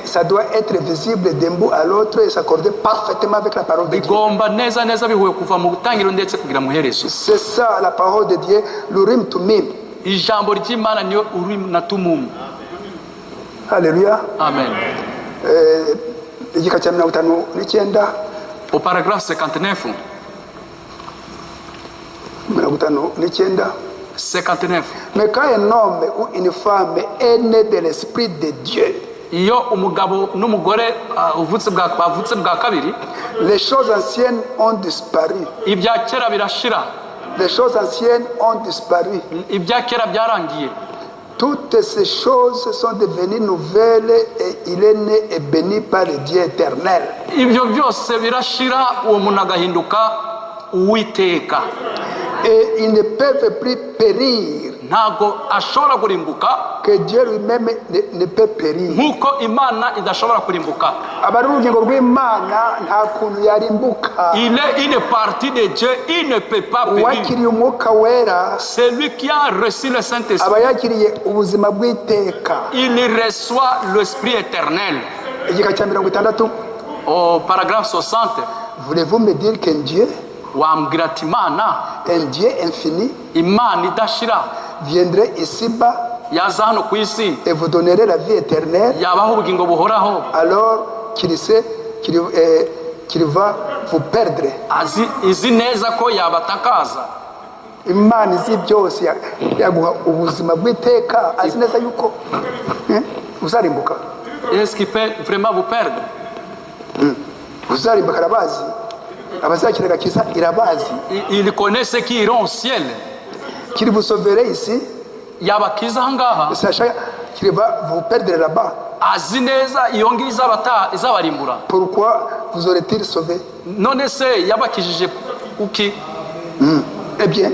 ça doit être visible d'un bout à l'autre et s'accorder parfaitement avec la parole de Dieu. C'est ça la parole de Dieu, l'Urim Tumim. Alléluia. Amen. Au paragraphe 59. 59. Mais quand un homme ou une femme est né de l'Esprit de Dieu, les choses anciennes ont disparu. Les choses anciennes ont disparu. Toutes ces choses sont devenues nouvelles et il est né et béni par le Dieu éternel. Et ils ne peuvent plus périr. Que Dieu lui-même ne peut périr. Il est une partie de Dieu, il ne peut pas périr. C'est lui qui a reçu le Saint-Esprit. Il reçoit l'Esprit éternel. Au paragraphe 60. Voulez-vous me dire qu'un Dieu, un Dieu infini, viendrait ici-bas et vous donnerait la vie éternelle, alors qu'il va vous perdre. Imana izi byose yaguha ubuzima bw'iteka azi neza yuko uzarimbuka. est-ce qu'il peut vraiment vous perdre? uzarimbuka arabazi, abazakira agakiza irabazi. Il connaît ceux qui iront au ciel. Qu'il vous sauverez ici, Yabakiza ahangaha sachez qu'il va vous perdre là-bas. azi neza iyo ngiyo izabarimbura. Pourquoi vous aurez-il sauvé? None se yabakijije kuki? Eh bien,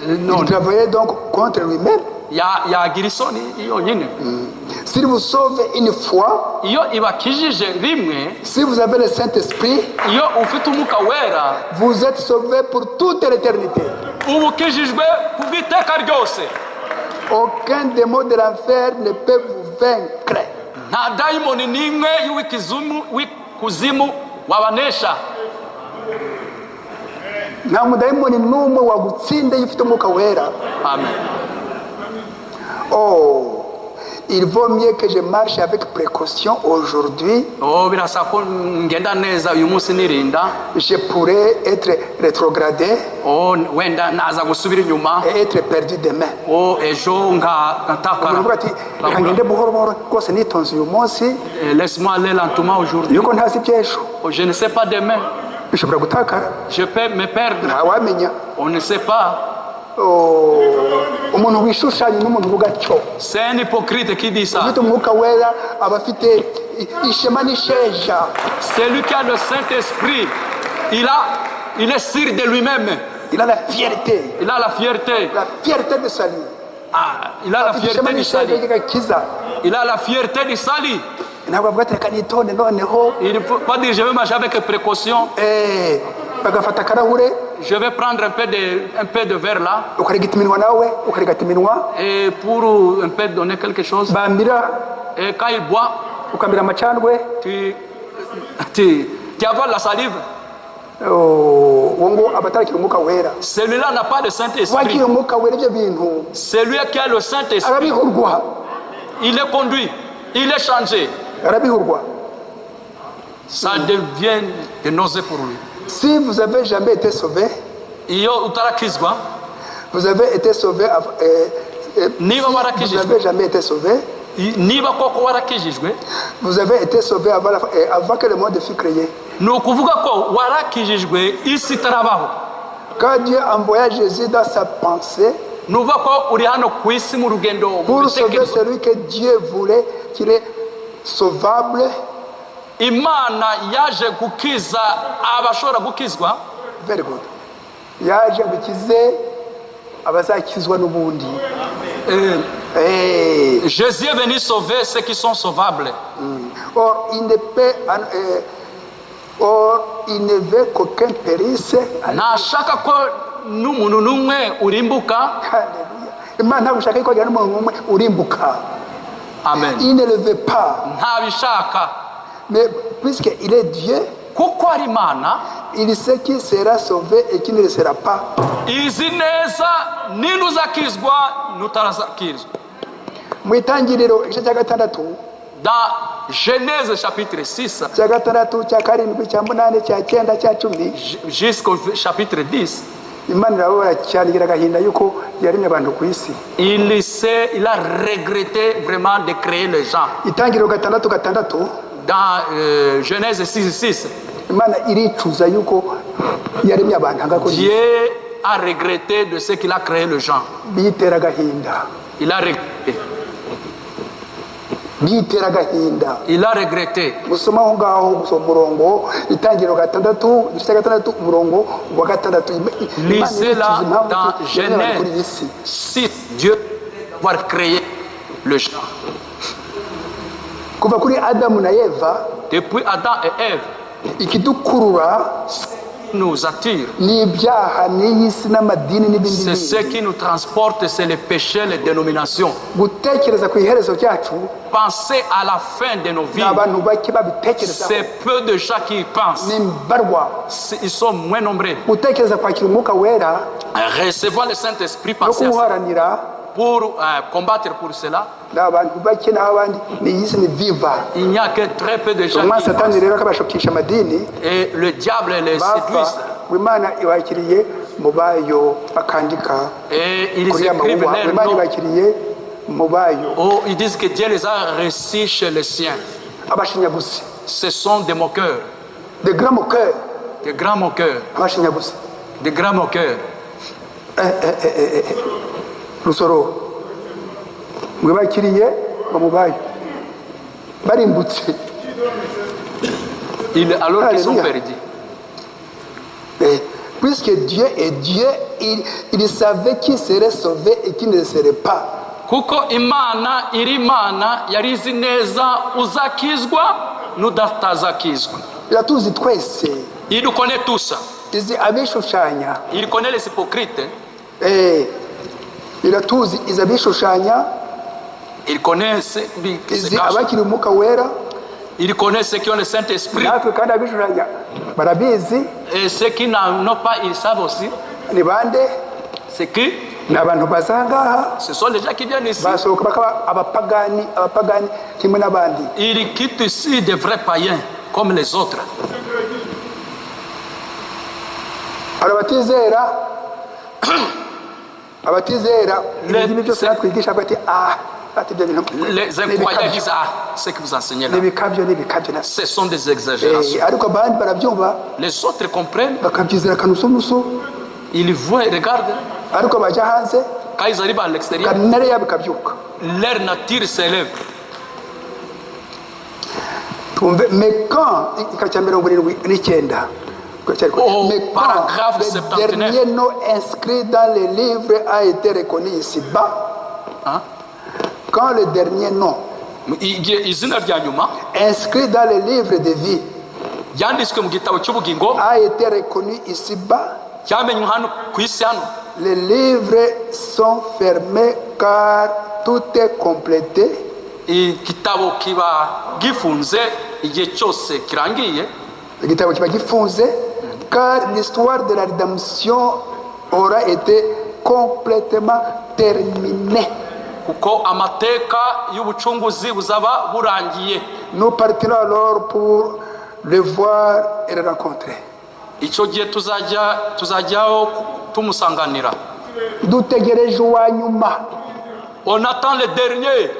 il travaillait donc contre lui-même. yagira isoni yonyine. S'il vous sauve une fois, Iyo ibakijije rimwe, si vous avez le Saint-Esprit, iyo ufite umwuka wera, vous êtes sauvé pour toute l'éternité. uba ukijijwe kubw'iteka ryose. Aucun démon de l'enfer ne peut vous vaincre. Nta dayimoni n'imwe w'ikuzimu wabanesha. Nta mudayimoni n'umwe wagutsinda iyo ufite umwuka wera. Amen. Oh, il vaut mieux que je marche avec précaution aujourd'hui. Birasa ko ngenda neza uyu munsi nirinda. Je pourrais être rétrogradé Wenda naza gusubira inyuma. et être perdu demain. Ejo ngatakara. Uravuga ati reka ngende buhoro buhoro rwose nitonze uyu munsi Laisse-moi aller lentement aujourd'hui. yuko ntazi iby'ejo Je ne sais pas demain. bishobora gutakara, Je peux me perdre. ntawamenya. On ne sait pas. Umuntu wishushanya n'umuntu uvuga cyo C'est un hypocrite qui dit ça. ufite umwuka wera aba afite ishema n'isheja. Celui qui a le Saint-Esprit, il est sûr de lui-même. Il a la fierté, Il a la fierté. la fierté de salut. Il a la Afite ishema fierté du n'isheja salut. ry'agakiza. Il a la fierté du salut. Ntabwo avuga ati reka nitonde noneho Il ne faut pas dire je vais marcher avec précaution. bagafata akarahure Je vais prendre un peu de verre là. ukarigata iminwa nawe ukarigata iminwa, Et pour un peu donner quelque chose. bamira Et quand il boit, ukamira amacandwe. tu avales la salive. Uwo ngo abatarakira umwuka wera. Celui-là n'a pas de Saint-Esprit. Wagiye umwuka wera ibyo bintu Celui qui a le Saint-Esprit, arabihurwa, il est conduit, il est changé. arabihurwa. Ça devient de nausée pour lui. Si vous avez jamais été sauvé, Iyo utarakizwa, vous avez été sauvé. Niba Si warakijijwe. vous n'avez jamais été sauvé, niba koko warakijijwe, vous avez été sauvé avant que le monde fût créé. ni ukuvuga ko warakijijwe isi itarabaho. Quand Dieu envoya Jésus dans sa pensée Ni ukuvuga ko uri hano ku isi mu rugendo mu pour sauver bitekerezo. celui que Dieu voulait qu'il est sauvable, Imana yaje gukiza abashobora gukizwa. very good, yaje gukize abazakizwa n'ubundi. Jésus est venu sauver ceux qui sont sauvables. Or, il ne veut qu'aucun périsse. Ntashaka ko n'umuntu n'umwe urimbuka. Hallelujah. Imana ntabwo ishaka ko hagira n'umuntu n'umwe urimbuka. Amen. Il ne le veut pas. Ntabishaka. Mais puisqu'il est Dieu, Kuko ari Imana, il sait qui sera sauvé et qui ne le sera pas. izi neza ninde uzakizwa n'utarazakizwa. Mu itangiriro igice cya gatandatu, Dans Genèse chapitre 6 cya gatandatu, cya karindwi, cya munani, cya cyenda, cya cumi, jusqu'au chapitre 10, Imana irababara cyane igira agahinda yuko yaremye abantu ku isi. il a regretté vraiment de créer les gens. Itangiriro gatandatu gatandatu, Dans Genèse 6, Imana iricuza yuko yaremye abantu hangako. Dieu a regretté de ce qu'il a créé les gens. Biyitera agahinda, Il a regretté. biyitera agahinda. Il a regretté. Musoma aho ngaho gusa umurongo itangiriro gatandatu igice cya gatandatu umurongo wa gatandatu. Lisez là dans Genèse 6, Dieu va créer le gens. Kuva kuri Adamu na Eva, Depuis Adam et Ève, ikidukurura nous attire. ni ibyaha n'iy'isi n'amadini n'ibindi C'est ce bindi. qui nous transporte, c'est les péchés, les dénominations. Gutekereza ku iherezo ryacu Penser à la fin de nos vies, ni abantu bake babitekerezaho, c'est peu de gens qui y pensent. ni mbarwa. Ils sont moins nombreux. Gutekereza kwakira umwuka wera Recevoir le Saint-Esprit, no penser à ça. kumuharanira Pour combattre pour cela, ni abantu bake naho abandi ni iy'isi ni viva. il n'y a que très peu de gens umwa qui y satani pensent. rero akabashukisha amadini Et le diable les bapfa séduise. Imana ibakiriye mu bayo bakandika Et ils kuri ya écrivent mawuwa. leur Imana nom. ibakiriye mu bayo. Oh, ils disent que Dieu les a reçus chez les siens. abashinyaguzi, ce sont des moqueurs, de grands moqueurs, des grands moqueurs, abashinyaguzi. des grands moqueurs. Rusoro mwe bakiriye bamubaye barimbutse. Alors qu'ils sont Alléluia. perdus. Puisque Dieu est Dieu, il savait qui serait sauvé et qui ne le serait pas. kuko imana iri imana yari izi neza uzakizwa n'udatazakizwa. Iratuzi twese, Il nous connaît tous. izi abishushanya, Il connaît les hypocrites. iratuzi izi abishushanya, Il connaît ceux qui se izi cachent. abakiri umwuka wera. Il connaît ceux qui ont le Saint-Esprit. Natwe kandi abishushanya barabizi. Et ceux qui n'en ont pas, ils savent aussi. Ni bande? C'est qui? Ni abantu bazangaha Ce sont les gens qui viennent ici. basohoka bakaba abapagani kimwe n'abandi. Ils quittent ici des vrais païens comme les autres. Hari abatizera ibintu byose natwigisha bati Les incroyants disent, ah, ce que vous enseignez là, n'ibikabyo ce sont des exagérations. ariko abandi barabyumva Les autres comprennent, bakabyizera kanusunusu, ils voient et regardent. ariko bajya hanze Quand ils arrivent à l'extérieur, kanere yabo ikabyuka. leur nature s'élève. Tumve, mais quand ika cya 79 Au mais paragraphe quand le 79. dernier nom inscrit dans le livre a été reconnu ici-bas, Hein? quand le dernier nom izina rya nyuma inscrit dans le livre de vie yanditswe mu gitabo cy'ubugingo a été reconnu ici-bas, cyamenywe hano ku isi hano, les livres sont fermés car tout est complété. igitabo kiba gifunze igihe cyose kirangiye, Igitabo kiba gifunze car l'histoire de la rédemption aura été complètement terminée. kuko amateka y'ubucunguzi buzaba burangiye. Nous partirons alors pour le voir et le rencontrer. Icyo gihe tuzajyaho tumusanganira. Dutegereje uwa nyuma On attend le dernier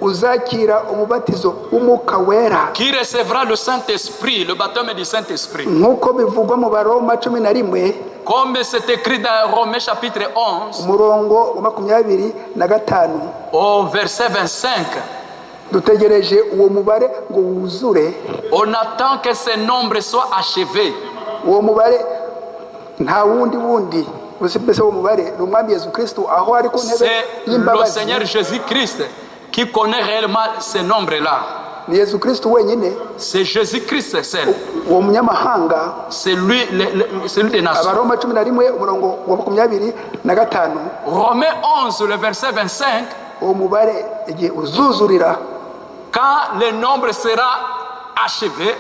uzakira umubatizo w'umwuka wera qui recevra le Saint-Esprit, le baptême du Saint-Esprit. nk'uko bivugwa mu Baroma 11 Comme c'est écrit dans Romains chapitre 11, umurongo wa 25 au verset 25. dutegereje uwo mubare ngo wuzure. On attend que ce nombre soit achevé. Uwo mubare nta wundi usibese uwo mubare ni umwami Yesu Kristo aho ari ku ntebe C'est le y'imbabazi. Seigneur Jésus-Christ qui connaît réellement ce nombre-là. Ni Yesu Kristo wenyine, C'est Jésus-Christ seul. uwo munyamahanga. C'est lui, c'est lui des nations. Abaroma 11 umurongo wa 25 Romains 11, le verset 25. uwo mubare igihe uzuzurira, Quand le nombre sera achevé,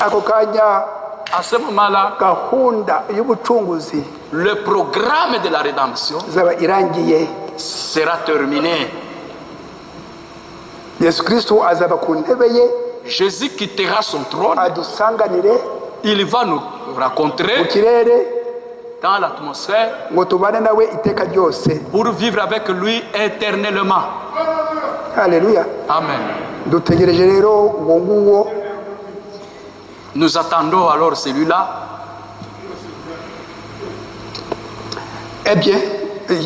ako kanya à ce moment-là, gahunda y'ubucunguzi le programme de la rédemption zaba irangiye. sera terminé. Yesu Kristo azaba ku ntebe ye Jésus quittera son trône. adusanganire Il va nous mu rencontrer kirere dans l'atmosphère ngo tubane nawe iteka ryose. pour vivre avec lui éternellement. Haleluya. Amen. Dutegereje rero uwo nguwo. Nous attendons alors celui-là. Eh bien,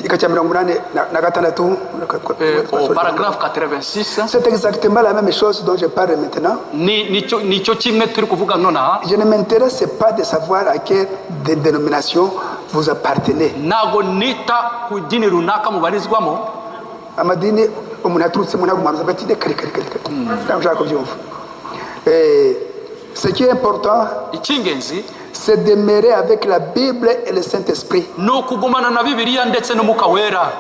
ika cya 86 Au paragraphe 86. c'est exactement la même chose dont je parle maintenant. Nicyo kimwe turi kuvuga nonaha. Je ne m'intéresse pas de savoir à quelle dénomination vous appartenez. Ntago nita ku dini runaka mubarizwamo. Amadini umuntu aturutse mu ntagumanuza bati kare ntabwo ushaka kubyumva. Ce qui est important, Icy'ingenzi c'est demeurer avec la Bible et le Saint-Esprit. ni ukugumana na Bibiliya ndetse n'Umwuka Wera.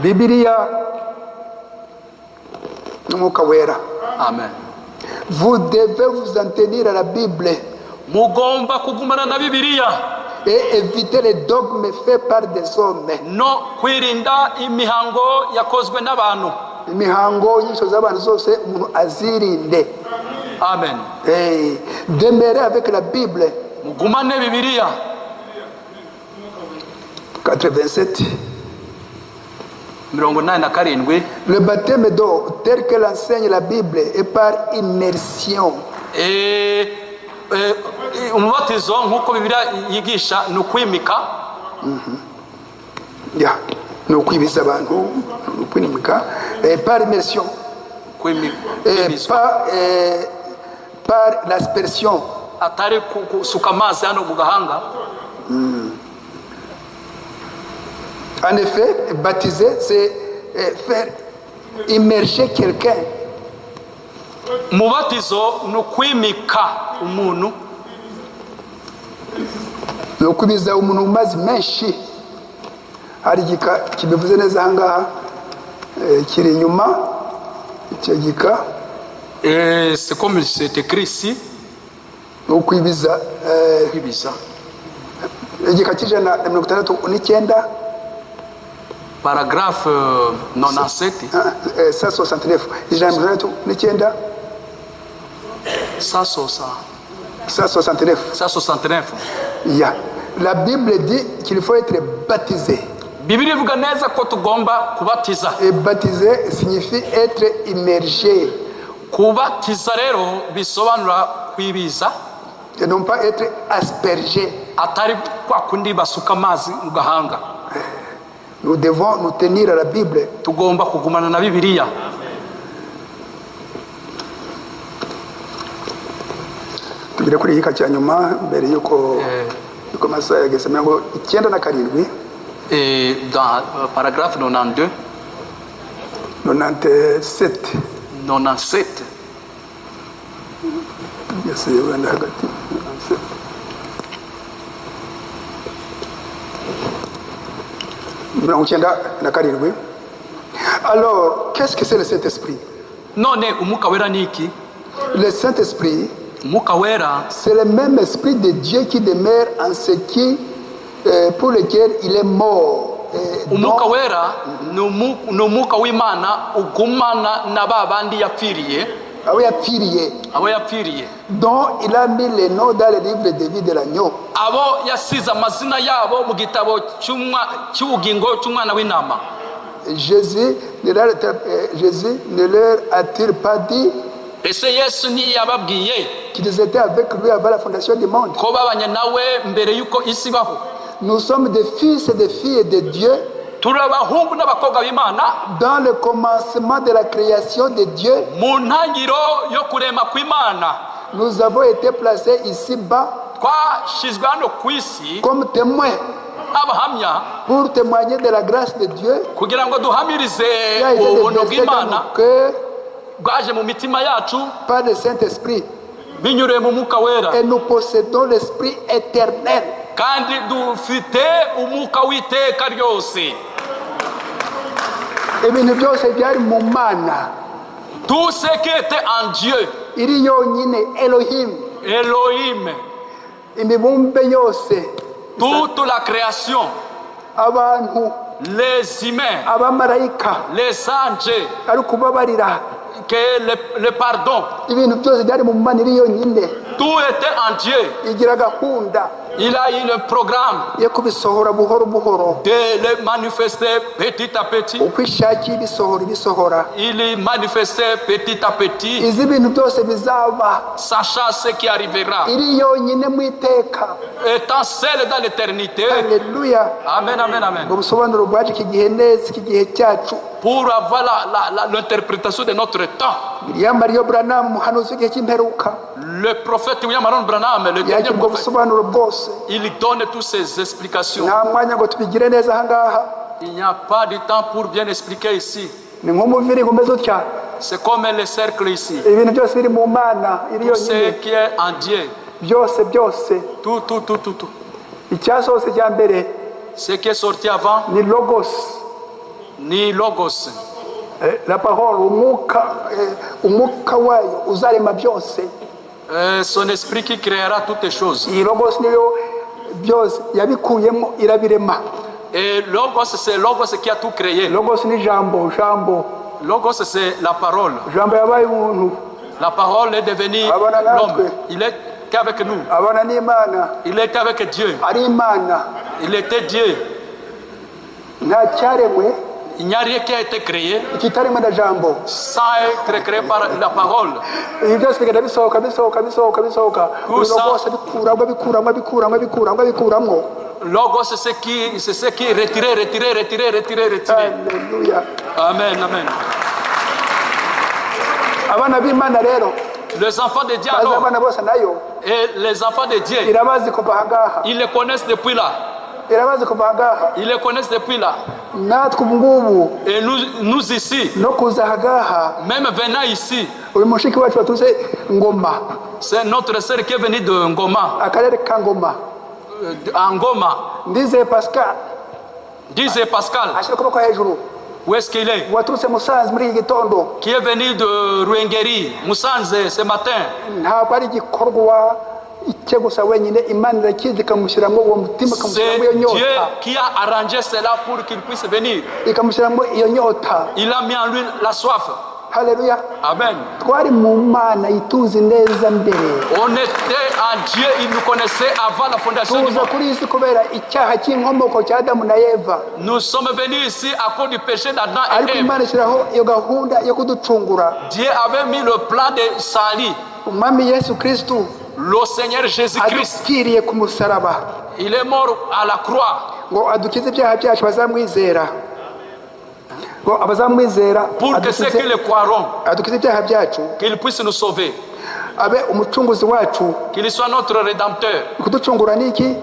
Bibiliya n'Umwuka wera. Amen. Vous devez vous en tenir à la Bible Mugomba kugumana na Bibiliya et éviter les dogmes faits par des hommes. no kwirinda imihango yakozwe n'abantu. Imihango nyinshi z'abantu zose umuntu azirinde. Amen. Demeurer avec la Bible. Mugumane Bibiliya. 87. 87. Le baptême d'eau, tel que l'enseigne la Bible, est par immersion. Umubatizo nk'uko Bibiliya yigisha ni ukwimika. Ni ukwibiza abantu, ni ukwimika, par immersion. Par l'aspersion. Atari kusuka amazi hano mu gahanga. En effet, baptiser, c'est faire immerger quelqu'un. Mubatizo ni ukwimika umuntu. Ni ukwibiza umuntu mu mazi menshi. Hari igika kibivuze neza ahangaha kiri inyuma icyo gika. C'est comme c'est écrit ici. Ni ukwibiza igika cy'ijana na 69. Paragraphe 97. 169. Ijana na 69. 169. La Bible dit qu'il faut être baptisé. Bibiliya ivuga neza ko tugomba kubatiza. Et baptiser signifie être immergé. Kubatiza rero bisobanura kwibiza. Et non pas être aspergé. Atari kwa kundi basuka amazi mu gahanga. Nous devons nous tenir à la Bible. Tugomba kugumana na Bibiliya. Tugire kuri iki cya nyuma mbere yuko masaha yageze ngo 97. Et dans paragraphe 92. 97. 97. Yese wenda hagati. Alors, qu'est-ce que c'est le Saint-Esprit? None umwuka wera ni iki? Le Saint-Esprit, c'est le même esprit de Dieu qui demeure en ce qui pour lequel il est mort. Umwuka wera ni umwuka w'Imana ugumana na babandi yapfiriye. Abo yapfiriye. Dont il a mis les noms dans le livre de vie de l'agneau. Abo yasize amazina yabo mu gitabo cy'ubugingo cy'umwana w'intama. Jésus ne leur a-t-il pas dit ese Yesu ntiyababwiye qu'ils étaient avec lui avant la fondation du monde? Ko babanye nawe mbere yuko isi baho. Nous sommes des fils et des filles de Dieu. Turabahungu n'abakobwa b'Imana. Dans le commencement de la création de Dieu. Mu ntangiriro yo kurema kw'Imana. Nous avons été placés ici-bas. Twashizwe hano ku isi. Comme témoins. Abahamya. Pour témoigner de la grâce de Dieu. Kugira ngo duhamirize ubuntu bw'Imana. Bwaje mu mitima yacu. Par le Saint-Esprit. Binyuriye mu mwuka wera. Et nous possédons l'Esprit éternel. Kandi dufite umwuka w'iteka ryose. Ibintu byose byari mu Mana. Tout ce qui était en Dieu. Iri yonyine Elohim. Elohim. Imibumbe yose. Toute la création. Abantu. Les humains. Abamarayika. Les anges. Ari kubabarira. Que le pardon. Ibintu byose byari mu Mana iri yonyine. Tout était en Dieu. Igira gahunda. Il a eu le programme de le manifester petit à petit. Il est manifesté petit à petit, sachant ce qui arrivera, étant seul dans l'éternité. Alléluia. Amen, amen, amen. Pour avoir l'interprétation de notre temps. Le prophète William Marion Branham, le dernier prophète, il donne toutes ces explications. Il n'y a pas de temps pour bien expliquer ici. C'est comme le cercle ici. Tout ce qui est en Dieu. Tout. Ce qui est sorti avant. Ni logos. La parole, son esprit qui créera toutes les choses. Et logos, c'est logos qui a tout créé. Logos c'est la parole. La parole est devenue l'homme. Il est qu'avec nous. Il est qu'avec Dieu. Il était Dieu. Il n'y a rien qui a été créé ikitarimo na jambo. sans être créé par la parole. Ibi byose bigenda bisohoka Tout ça. rwose bikuramo. Logos, c'est ce qui est retiré. Haleluya. Amen, amen. Abana b'Imana rero Les enfants de Dieu bazi alors, abana bose nayo et les enfants de Dieu, irabazi kuva ahangaha, ils les connaissent depuis là. irabazi kuva ahangaha. Ils les connaissent depuis là. Natwe ubu ngubu Et nous ici, no kuza ahangaha, même venant ici, uyu mushiki wacu waturutse Ngoma, c'est notre sœur qui est venue de Ngoma. akarere ka Ngoma, En Ngoma, Ndizeye Pascal disait Pascal, ashyira ukuboko hejuru, où est-ce qu'il est? waturutse Musanze muri iki gitondo. Qui est venu de Ruengeri, Musanze, ce matin. Ntabwo ari igikorwa icyo gusa wenyine, Imana irakizi ikamushyiramo uwo mutima, C'est ikamushyiramo iyo Dieu nyota, qui a arrangé cela pour qu'il puisse venir. ikamushyiramo iyo nyota. Il a mis en lui la soif. Haleluya. Amen. Twari mu Mana ituzi neza mbere, On était en Dieu, il nous connaissait avant la fondation du tuza monde. kuri iyi si kubera icyaha cy'inkomoko cya Adamu na Eva, Nous sommes venus ici à cause du péché d'Adam ariko et Ève. Imana ishyiraho iyo gahunda yo kuducungura. Dieu avait mis le plan de salut. Umwami Yesu Kristu Le Seigneur Jésus-Christ, adupfiriye ku musaraba il est mort à la croix ngo adukize ibyaha byacu, bazamwizera, ngo abazamwizera pour que ceux qui le croiront, adukize ibyaha byacu, qu'il puisse nous sauver, abe umucunguzi wacu. qu'il soit notre rédempteur. Kuducungura ni iki?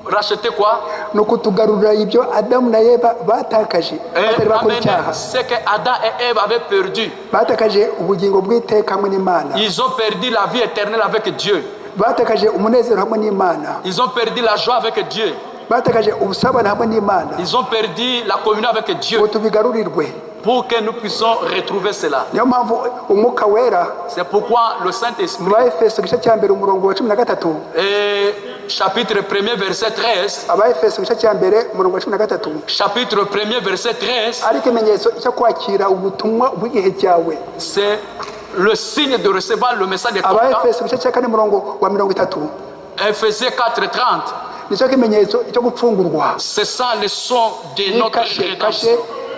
Racheter quoi? Ni ukutugarurira ibyo Adamu na Eva batakaje batari bakora Amener icyaha, ce que Adam et Ève avaient perdu. batakaje ubugingo bw'iteka hamwe n'Imana, Ils ont perdu la vie éternelle avec Dieu. batakaje umunezero hamwe n'Imana, Ils ont perdu la joie avec Dieu. batakaje ubusabane hamwe n'Imana, Ils ont perdu la communion avec Dieu. ngo tubigarurirwe. Pour que nous puissions retrouver cela. Niyo mpamvu umwuka wera C'est pourquoi le mu Saint-Esprit, Baefeso igice cya mbere umurongo wa 13, et chapitre 1er verset 13, Abaefeso igice cya mbere umurongo wa 13, chapitre 1er verset 13, ari ikimenyetso cyo kwakira ubutumwa bw'igihe cyawe. c'est le signe de recevoir le message de ton temps. Abaefeso igice cya kane umurongo wa 30, Ephésiens 4:30, nicyo kimenyetso cyo gucungurwa. c'est ça le son de notre Kashe, rédemption.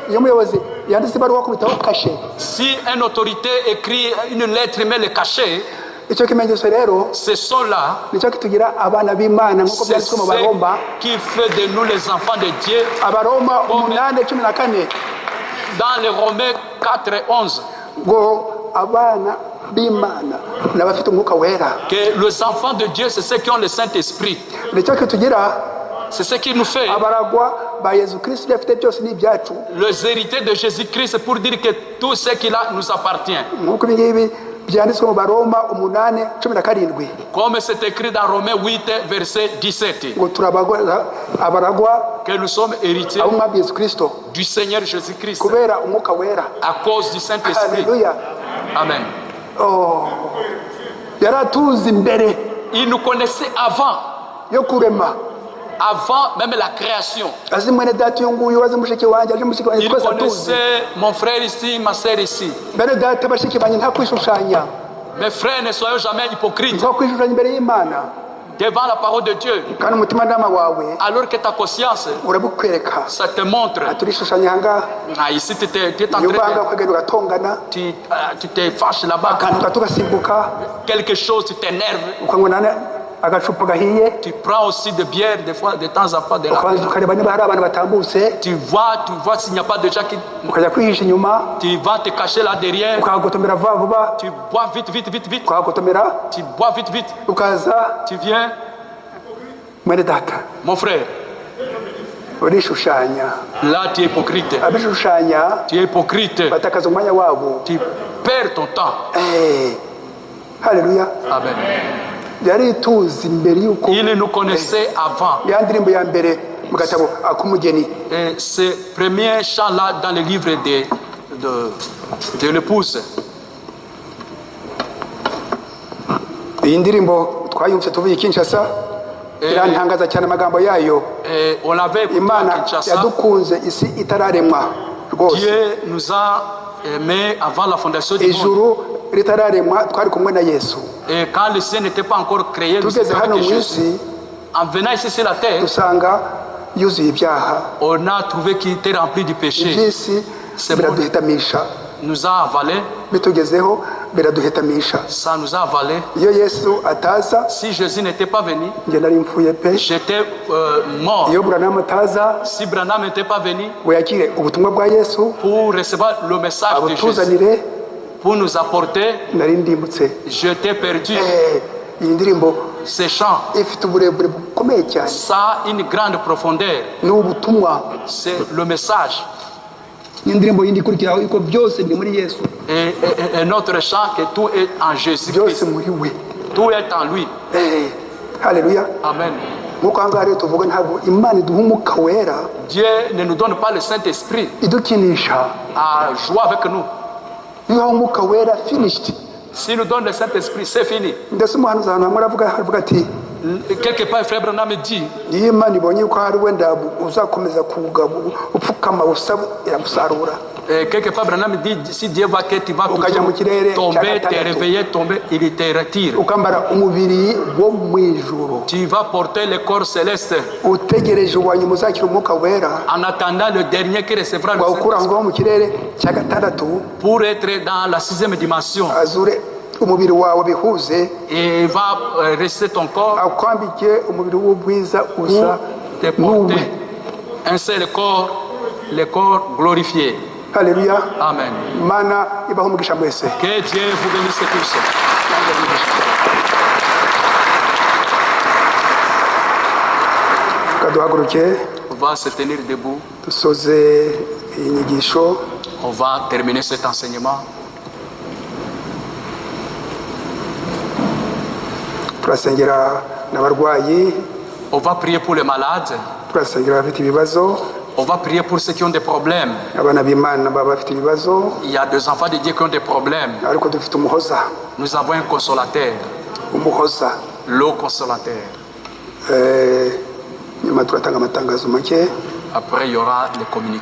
iyo umuyobozi yanditse ibaruwa kubitaho kashe, Si une autorité écrit une lettre mais le cachet, icyo kimenyetso rero ce son-là, nicyo kitugira abana b'Imana nk'uko c'est byanditswe mu ce Baroma, qui fait de nous les enfants de Dieu. Abaroma 8:14, Dans les Romains 4:11, ngo abana b'Imana n'abafite umwuka wera. que les enfants de Dieu, c'est ceux qui ont le Saint-Esprit. Nicyo kitugira C'est ce qui nous fait abaragwa ba Yesu Kristo, ibyo afite byose ni ibyacu. les héritiers de Jésus-Christ, pour dire que tout ce qu'il a nous appartient. Nk'uko ibi ngibi byanditswe mu Baroma 8:17, Comme c'est écrit dans Romains 8, verset 17, ngo abaragwa que nous sommes héritiers ab'umwami Yesu Kristo du Seigneur Jésus-Christ kubera umwuka wera. à cause du Saint-Esprit. Haleluya. Amen. Yari atuzi mbere Il nous connaissait avant, yo kurema, avant même la création. azi mwene data uyu nguyu, azi mushiki wanjye, azi mushiki wanjye, Il twese atuzi. connaissait mon frère ici, ma sœur ici. Bene data bashiki banjye, nta kwishushanya, Mes frères, ne soyons jamais hypocrites nta kwishushanya imbere y'Imana, devant la parole de Dieu. kandi umutimanama wawe Alors que ta conscience, urabukwereka. ça te montre. Turishushanya ahangaha, Ah, ici, tu es en iyo uvanga train de... ukagenda ugatongana, Tu te fâches là-bas. akantu gato gasimbuka, Quelque chose, tu t'énerves. ukanywa agacupa gahiye, Tu prends aussi de bière, des fois, de temps en temps, de la ukabanza bière. ukareba niba hari abantu batambutse, Tu vois s'il n'y a pas de gens qui... ukajya kwihisha inyuma, Tu vas te cacher là derrière. ukahagotomera vuba vuba, Tu bois vite. ukahagotomera, Tu bois vite. ukaza, Tu viens, mwene data, mon frère. urishushanya. Là, tu es hypocrite. Abishushanya Tu es hypocrite. batakaza umwanya wabo. Tu perds ton temps. Haleluya. Amen. Yari tuzi mbere yuko Il nous connaissait avant. ya ndirimbo ya mbere mu gatabo ak'umugeni, Et ce premier chant-là dans le livre de l'épouse. iyi ndirimbo twayumvise tuvuye Kinshasa, irantangaza cyane amagambo yayo. Et on l'avait écouté à Imana Kinshasa. yadukunze isi itararemwa rwose, Dieu nous a aimés avant la fondation du monde. ijuru ritararemwa twari kumwe na Yesu. Et quand le ciel n'était pas encore créé, nous Tugeze étions hano avec mu Jésus. isi En venant ici sur la terre, dusanga yuzuye ibyaha, on a trouvé qu'il était rempli du péché. iby'isi C'est biraduhetamisha, Nous a avalé, bitugezeho biraduhetamisha. ça nous a avalé. Iyo Yesu ataza Si Jésus n'était pas venu, njye nari mfuye pe. j'étais mort. Iyo Branham ataza Si Branham n'était pas venu ngo yakire ubutumwa bwa Yesu pour recevoir le message de Jésus, abutuzanire, pour nous apporter, nari ndimbutse. j'étais perdu. Iyi ndirimbo Ces chants, ifite uburebure bukomeye cyane, ça a une grande profondeur. ni ubutumwa. C'est le message. N'indirimbo yindi ikurikiraho yuko byose biri muri Yesu, Et notre chant, que tout est en byose Jésus-Christ. muri we. Tout est en lui. Haleluya. Amen. Nk'uko aha ngaha rero tuvuga, ntabwo Imana iduha umwuka wera Dieu ne nous donne pas le Saint-Esprit idukinisha. à jouer avec nous. Iyo uhawe umwuka wera finished. S'il nous donne le Saint-Esprit, c'est fini. Ndetse umuhanuzi ahantu hamwe aravuga ati, Quelque part, Frère Branham dit, iyo Imana ibonye yuko hari wenda uzakomeza upfukama usaba, iragusarura. quelque part, Branham dit, si Dieu voit que tu vas Ukajya mu kirere toujours cya tomber, te gatandatu. réveiller, tomber, il te retire. Ukambara umubiri wo mu ijuru, Tu vas porter le corps céleste utegereje uwanyuma uzakira umwuka wera en attendant le dernier qui recevra le wawukura aho Saint-Esprit ngaho mu kirere cya gatandatu, pour être dans la 6e dimension. azure umubiri wawe bihuze, Et il va rester ton corps akwambike umubiri w'ubwiza usa pour te n'uwe. porter un seul corps, le corps glorifié. Haleluya. Amen. Mana ibaho umugisha mwese. Que Dieu vous bénisse tous. Kaduhaguruke On va se tenir debout. dusoze iyi nyigisho. On va terminer cet enseignement. Turasengera n'abarwayi, On va prier pour les malades. turasengera abafite ibibazo, On va prier pour ceux qui ont des problèmes. abana b'Imana baba bafite ibibazo, Il y a des enfants de Dieu qui ont des problèmes. ariko dufite umuhoza, Nous avons un consolateur, umuhoza. le consolateur. Nyuma turatanga amatangazo make. Après, il y aura les communications.